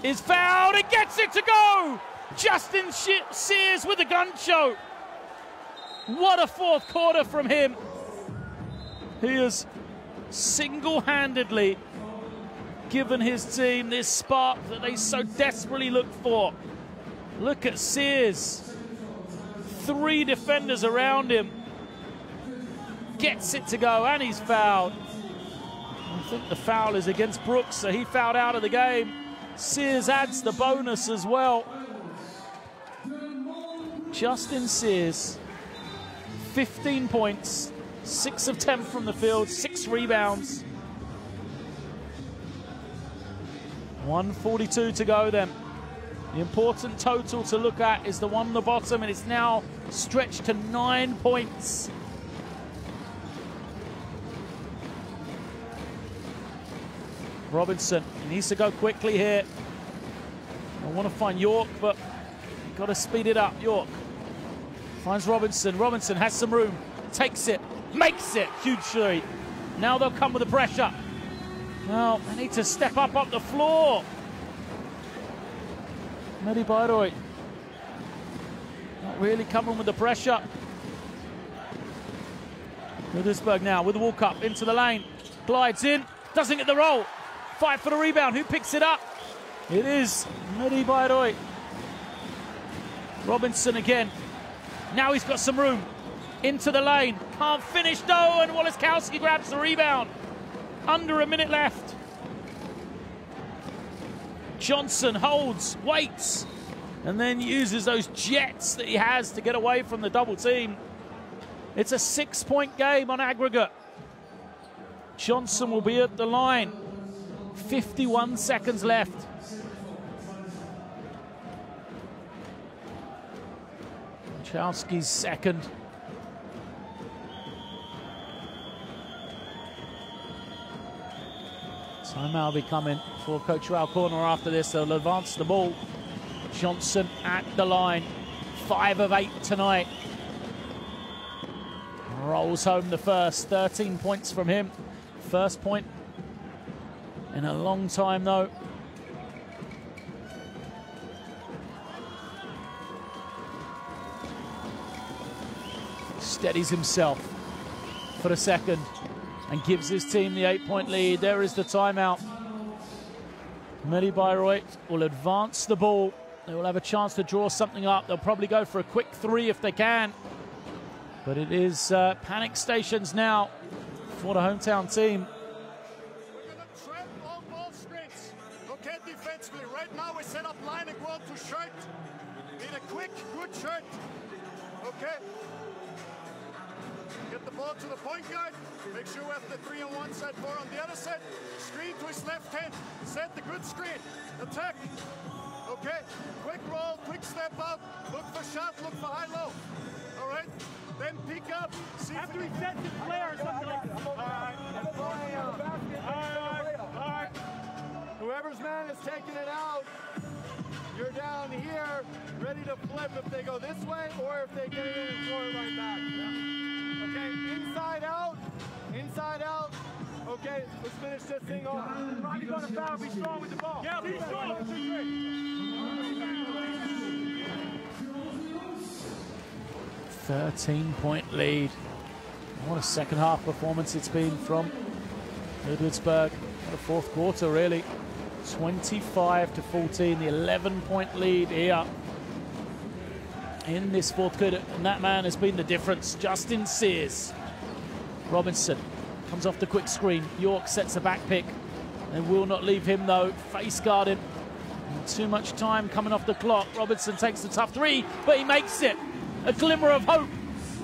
Is fouled and gets it to go! Justin Sears with a gun show. What a 4th quarter from him. He has single-handedly given his team this spark that they so desperately look for. Look at Sears. 3 defenders around him. Gets it to go and he's fouled. I think the foul is against Brooks, so he fouled out of the game. Sears adds the bonus as well. Justin Sears, 15 points, 6 of 10 from the field, 6 rebounds. 1:42 to go then. The important total to look at is the one on the bottom, and it's now stretched to 9 points. Robinson, he needs to go quickly here. I want to find York, but got to speed it up. York finds Robinson. Robinson has some room, takes it, makes it. Huge three. Now they'll come with the pressure. Now they need to step up the floor. medi Bayreuth not really coming with the pressure. Ludwigsburg now with the walk up into the lane. Glides in, doesn't get the roll. Fight for the rebound. Who picks it up? It is medi Bayreuth. Robinson again. Now he's got some room. Into the lane. Can't finish though, and Woliskowski grabs the rebound. Under a minute left. Johnson holds, waits, and then uses those jets that he has to get away from the double team. It's a 6-point game on aggregate. Johnson will be at the line. 51 seconds left. Woliskowski's second. Timeout will be coming for Coach Raul Corner after this. They'll advance the ball. Johnson at the line. 5 of 8 tonight. Rolls home the first. 13 points from him. First point in a long time, though. Steadies himself for the second and gives his team the 8-point lead. There is the timeout. medi Bayreuth will advance the ball. They will have a chance to draw something up. They'll probably go for a quick 3 if they can. But it is panic stations now for the hometown team. We're going to trap all ball screens. Okay, defensively. Right now we set up line and go out to shirt. Need a quick, good shirt. Okay. Get the ball to the point guard. Make sure we have the 3 on one side, 4 on the other side. Screen to his left hand. Set the good screen. Attack. Okay. Quick roll, quick step out. Look for shot, look for high-low. All right. Then pick up. See after he sets his flare or something like that. All right. Whoever's man is taking it out, you're down here, ready to flip if they go this way or if they get it in and throw it right back. Yeah. Okay, inside out. Inside out. Okay, let's finish this thing off. Ronnie's on the foul, be strong with the ball. Yeah, be strong. 13-point lead. What a second half performance it's been from Ludwigsburg. What a fourth quarter, really. 25-14, the 11-point lead here in this fourth quarter. And that man has been the difference, Justin Sears. Robinson comes off the quick screen. York sets a back pick. They will not leave him, though. Face guarded. Too much time coming off the clock. Robinson takes the tough 3, but he makes it. A glimmer of hope.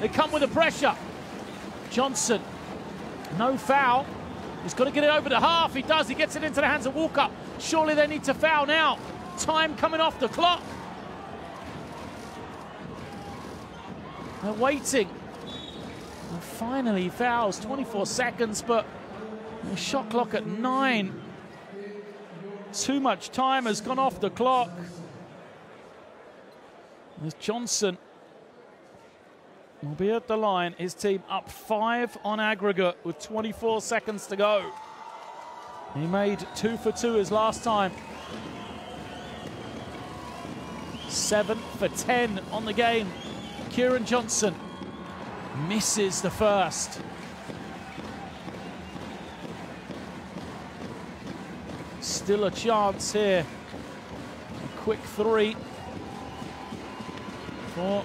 They come with the pressure. Johnson, no foul. He's got to get it over the half. He does. He gets it into the hands of Walker. Surely they need to foul now. Time coming off the clock. They're waiting. And finally he fouls. 24 seconds, but the shot clock at 9. Too much time has gone off the clock. There's Johnson. Will be at the line. His team up 5 on aggregate with 24 seconds to go. He made 2 for 2 his last time. 7 for 10 on the game. Kieran Johnson misses the first. Still a chance here. A quick 3 for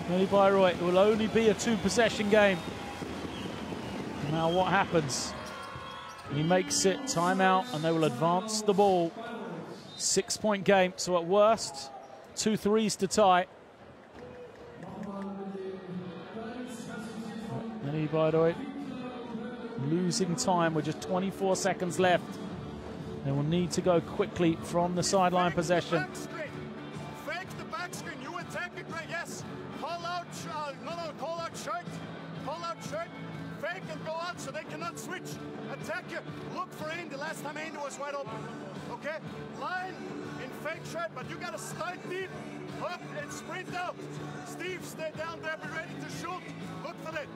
medi Bayreuth. It will only be a 2-possession game. Now what happens? He makes it, timeout, and they will advance the ball. 6-point game, so at worst, 2 threes to tie. medi Bayreuth losing time with just 24 seconds left. They will need to go quickly from the sideline possession. Fake the back screen. You attack it, right? Yes. Call out, call out shirt. Call out shirt. Fake and go out so they cannot switch. Attack you. Look for Andy. Last time Andy was wide open. Okay? Line in fake shot, but you gotta start deep, up and sprint out. Steve, stay down there, be ready to shoot. Look for that.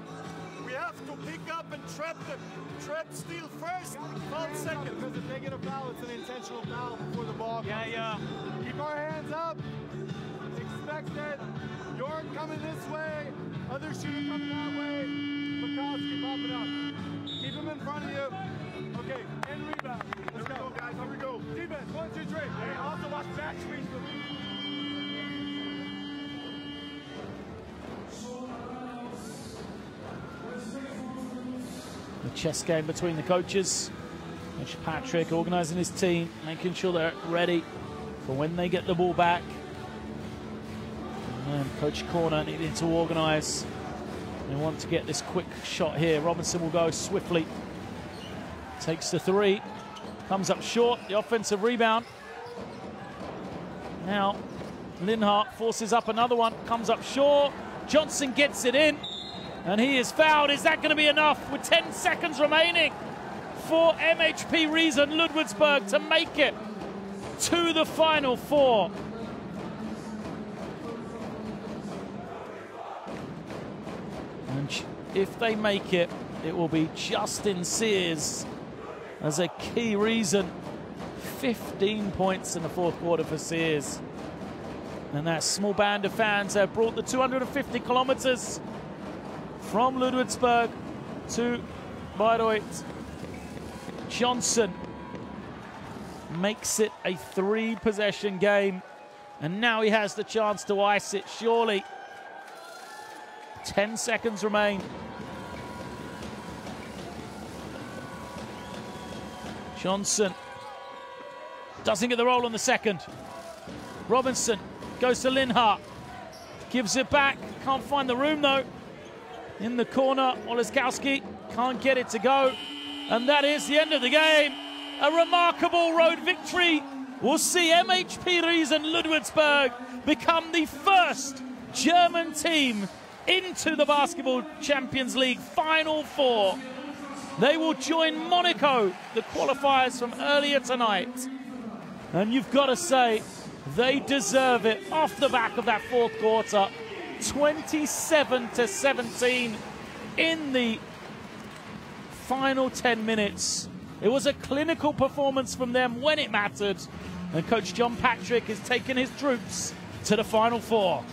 We have to pick up and trap them. Trap steal first, foul second. Because if they get a foul, it's an intentional foul before the ball comes. Yeah. Keep our hands up. Expect it. York coming this way. Other shooter coming that way. Bukowski popping up. Keep him in front of you. Okay, and rebound. Let's go, guys. Here we go. Defense, 1, 2, 3. Hey, also watch back screens. The chess game between the coaches. Coach Patrick organising his team, making sure they're ready for when they get the ball back. And Coach Corner needing to organise. They want to get this quick shot here. Robinson will go swiftly. Takes the three. Comes up short. The offensive rebound. Now Linhart forces up another one. Comes up short. Johnson gets it in. And he is fouled. Is that going to be enough with 10 seconds remaining for MHP Riesen Ludwigsburg to make it to the Final Four? And if they make it, it will be Justin Sears as a key reason. 15 points in the fourth quarter for Sears. And that small band of fans have brought the 250 kilometers from Ludwigsburg to Bayreuth. Johnson makes it a 3-possession game, and now he has the chance to ice it, surely. 10 seconds remain. Johnson doesn't get the roll on the second. Robinson goes to Linhart, gives it back, can't find the room though. In the corner, Oleskowski can't get it to go. And that is the end of the game. A remarkable road victory will see MHP Riesen Ludwigsburg become the first German team into the Basketball Champions League Final Four. They will join Monaco, the qualifiers from earlier tonight. And you've got to say, they deserve it off the back of that fourth quarter. 27-17 in the final 10 minutes. It was a clinical performance from them when it mattered. And Coach John Patrick has taken his troops to the Final Four.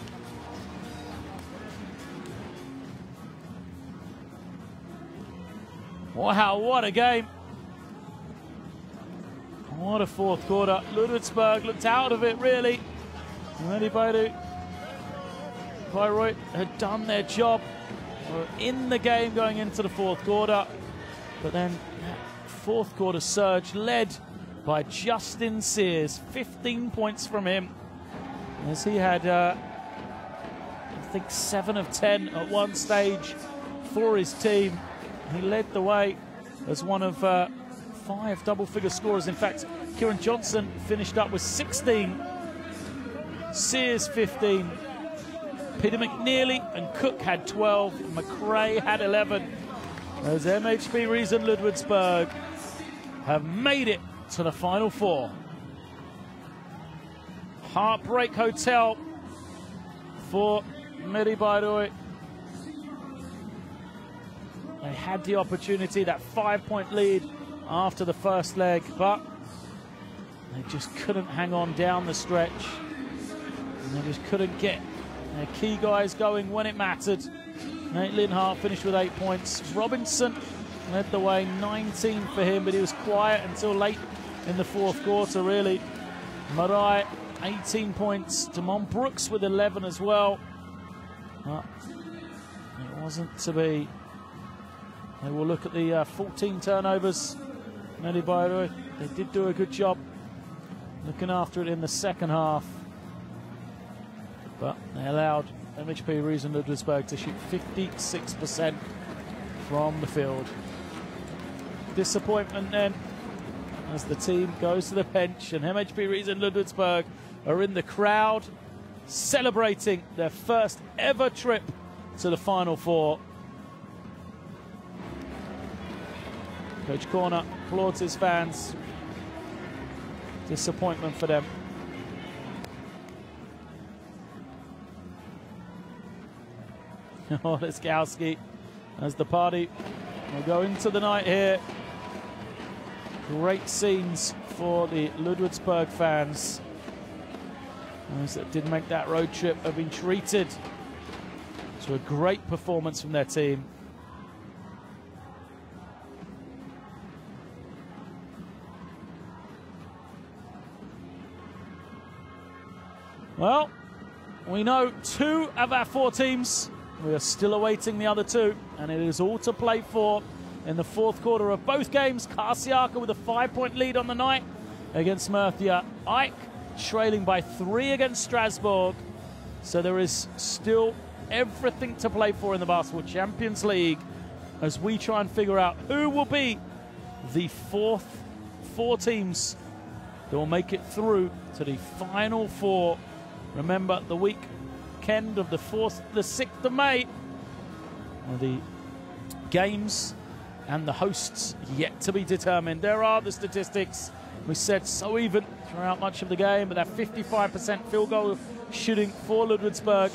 Wow, what a game. What a fourth quarter. Ludwigsburg looked out of it, really. medi Bayreuth had done their job. Were in the game going into the fourth quarter. But then that fourth quarter surge led by Justin Sears. 15 points from him. As he had, I think, 7 of 10 at one stage for his team. He led the way as one of 5 double-figure scorers. In fact, Kieran Johnson finished up with 16. Sears 15. Peter McNeely and Cook had 12. McRae had 11. As MHP Riesen Ludwigsburg have made it to the Final Four. Heartbreak Hotel for medi Bayreuth. They had the opportunity, that 5-point lead after the first leg, but they just couldn't hang on down the stretch. And they just couldn't get their key guys going when it mattered. Nate Linhart finished with 8 points. Robinson led the way, 19 for him, but he was quiet until late in the fourth quarter, really. Marai, 18 points. Damon Brooks with 11 as well. But it wasn't to be. They will look at the 14 turnovers. medi Bayreuth, they did do a good job looking after it in the second half. But they allowed MHP Riesen Ludwigsburg to shoot 56% from the field. Disappointment then as the team goes to the bench, and MHP Riesen Ludwigsburg are in the crowd celebrating their first ever trip to the Final Four. Coach Corner applauds his fans. Disappointment for them. Oliskowski as the party will go into the night here. Great scenes for the Ludwigsburg fans. Those that did make that road trip have been treated to a great performance from their team. Well, we know 2 of our 4 teams. We are still awaiting the other 2, and it is all to play for in the 4th quarter of both games. Karsiaka with a 5-point lead on the night against Murcia. AEK trailing by 3 against Strasbourg. So there is still everything to play for in the Basketball Champions League as we try and figure out who will be the 4 teams that will make it through to the Final 4. Remember, the weekend of the 4th, the 6th of May, the games and the hosts yet to be determined. There are the statistics. We said so even throughout much of the game, but that 55% field goal shooting for Ludwigsburg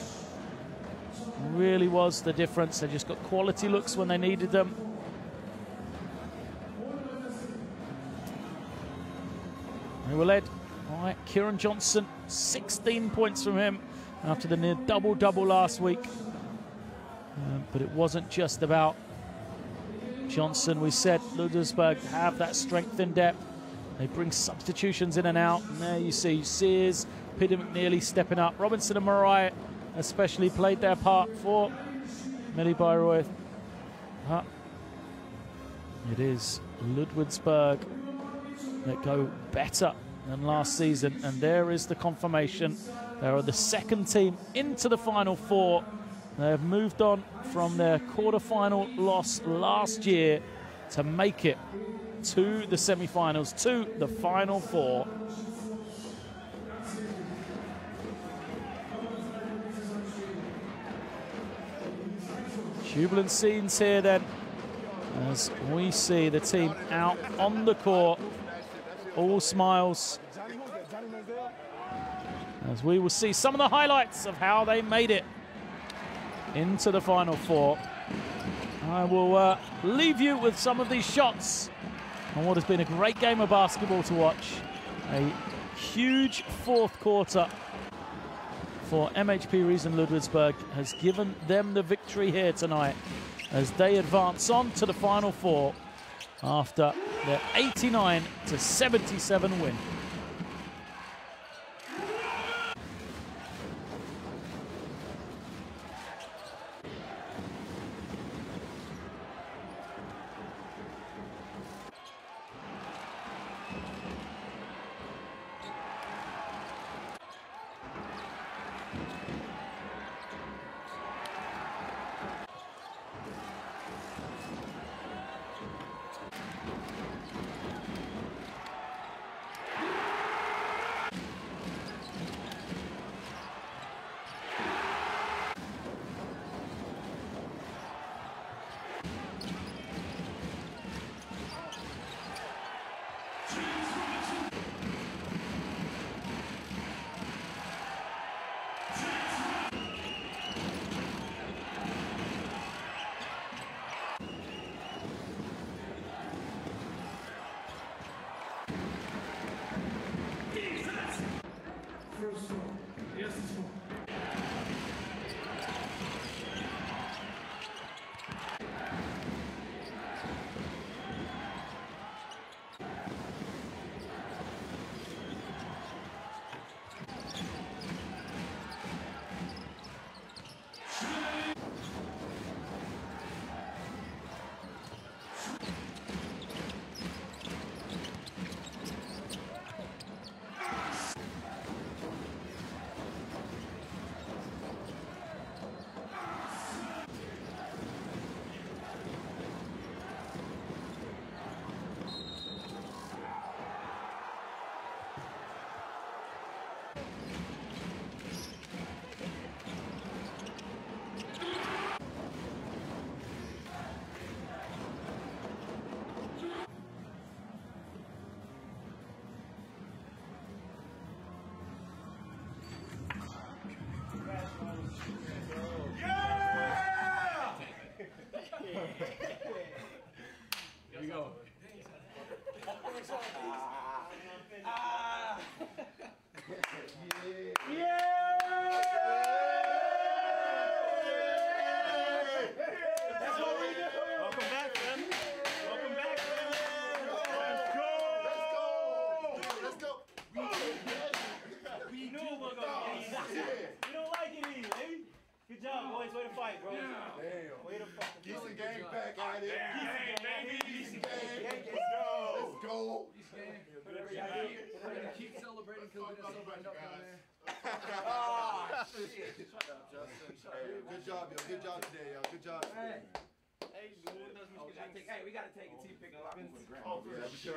really was the difference. They just got quality looks when they needed them. They were led by Kieran Johnson, 16 points from him after the near double-double last week. But it wasn't just about Johnson. We said Ludwigsburg have that strength in depth. They bring substitutions in and out. And there you see Sears, Peter McNeely stepping up. Robinson and Mariah especially played their part for medi Bayreuth. It is Ludwigsburg that go better than last season, and there is the confirmation. They are the 2nd team into the Final 4. They have moved on from their quarter-final loss last year to make it to the semi-finals, to the Final 4. Jubilant scenes here then, as we see the team out on the court, all smiles, as we will see some of the highlights of how they made it into the Final 4. I will leave you with some of these shots on what has been a great game of basketball to watch. A huge 4th quarter for MHP Riesen Ludwigsburg has given them the victory here tonight as they advance on to the Final 4 after their 89-77 win. Damn. Way to fucking Geeson gang back at it. Geeson gang, Geeson gang. Let's go. Let's go. We're gonna keep celebrating because we didn't celebrate up down there. Ah, shit. Shut up, Justin. Hey, good job, yo. Good job today, yo. Good job today. Hey, dude, we gotta take a team pick up. Oh, yeah, sure.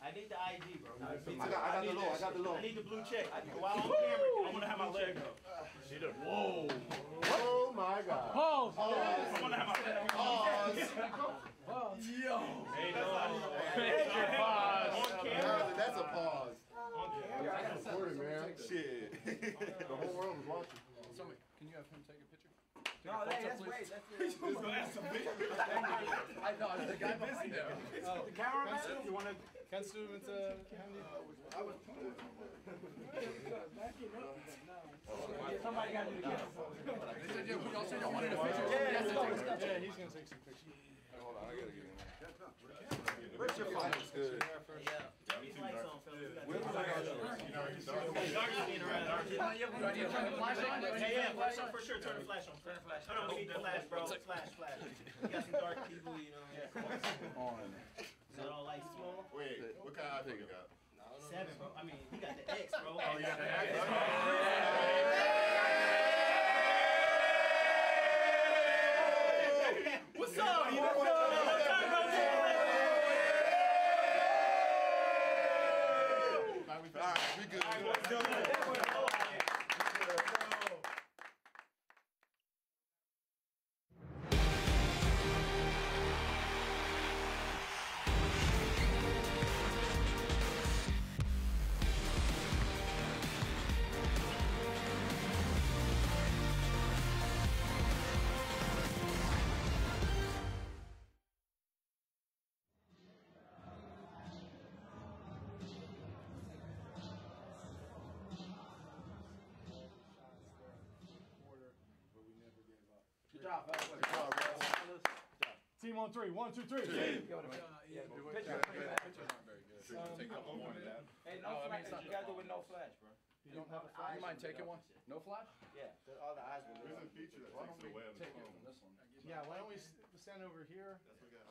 I need the ID, bro. I got the low. I need the blue check. While on camera, I want to have my leg up. Whoa. Oh my God. Pause. I want to have my leg Pause. Yo. Hey, That's a pause. On camera. That's recording, man. Shit. The whole world was watching. Somebody, can you have him take a picture? No, that's great. That's it. I know, the guy behind there. The cameraman? You want to? Can Stu into handy? Somebody got to do the camera. They said, yeah, y'all said y'all wanted a picture. Yeah, he's gonna take some pictures. Hold on, I gotta get in there. Where's your phone? Looks good. Yeah. These lights on, fellas. Where's my Do I need to turn the flash on? Yeah, for sure. Turn the flash on. Turn the flash on. We need the flash, bro. Flash. You got some dark people, you know. Yeah. on. Is that all lights small? Wait, what kind of iPhone you got? 7, bro. I mean, you got the X, bro. Oh, yeah, the X. What's up? Alright, we good. Good job, fellas. Good job, Russ. Team on 3. 1, 2, 3. Pictures aren't very good. Take a couple more than that. Hey, no flash. You gotta do it with no flash, bro. You don't have a flash? You mind taking one? No flash? Yeah, all the eyes will There's go. a feature that Why takes don't it away we on the take it phone. from this one? Yeah, why don't we stand over here? That's what we got.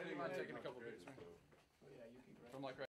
You mind taking a couple bits, man? Oh, yeah, you keep From like right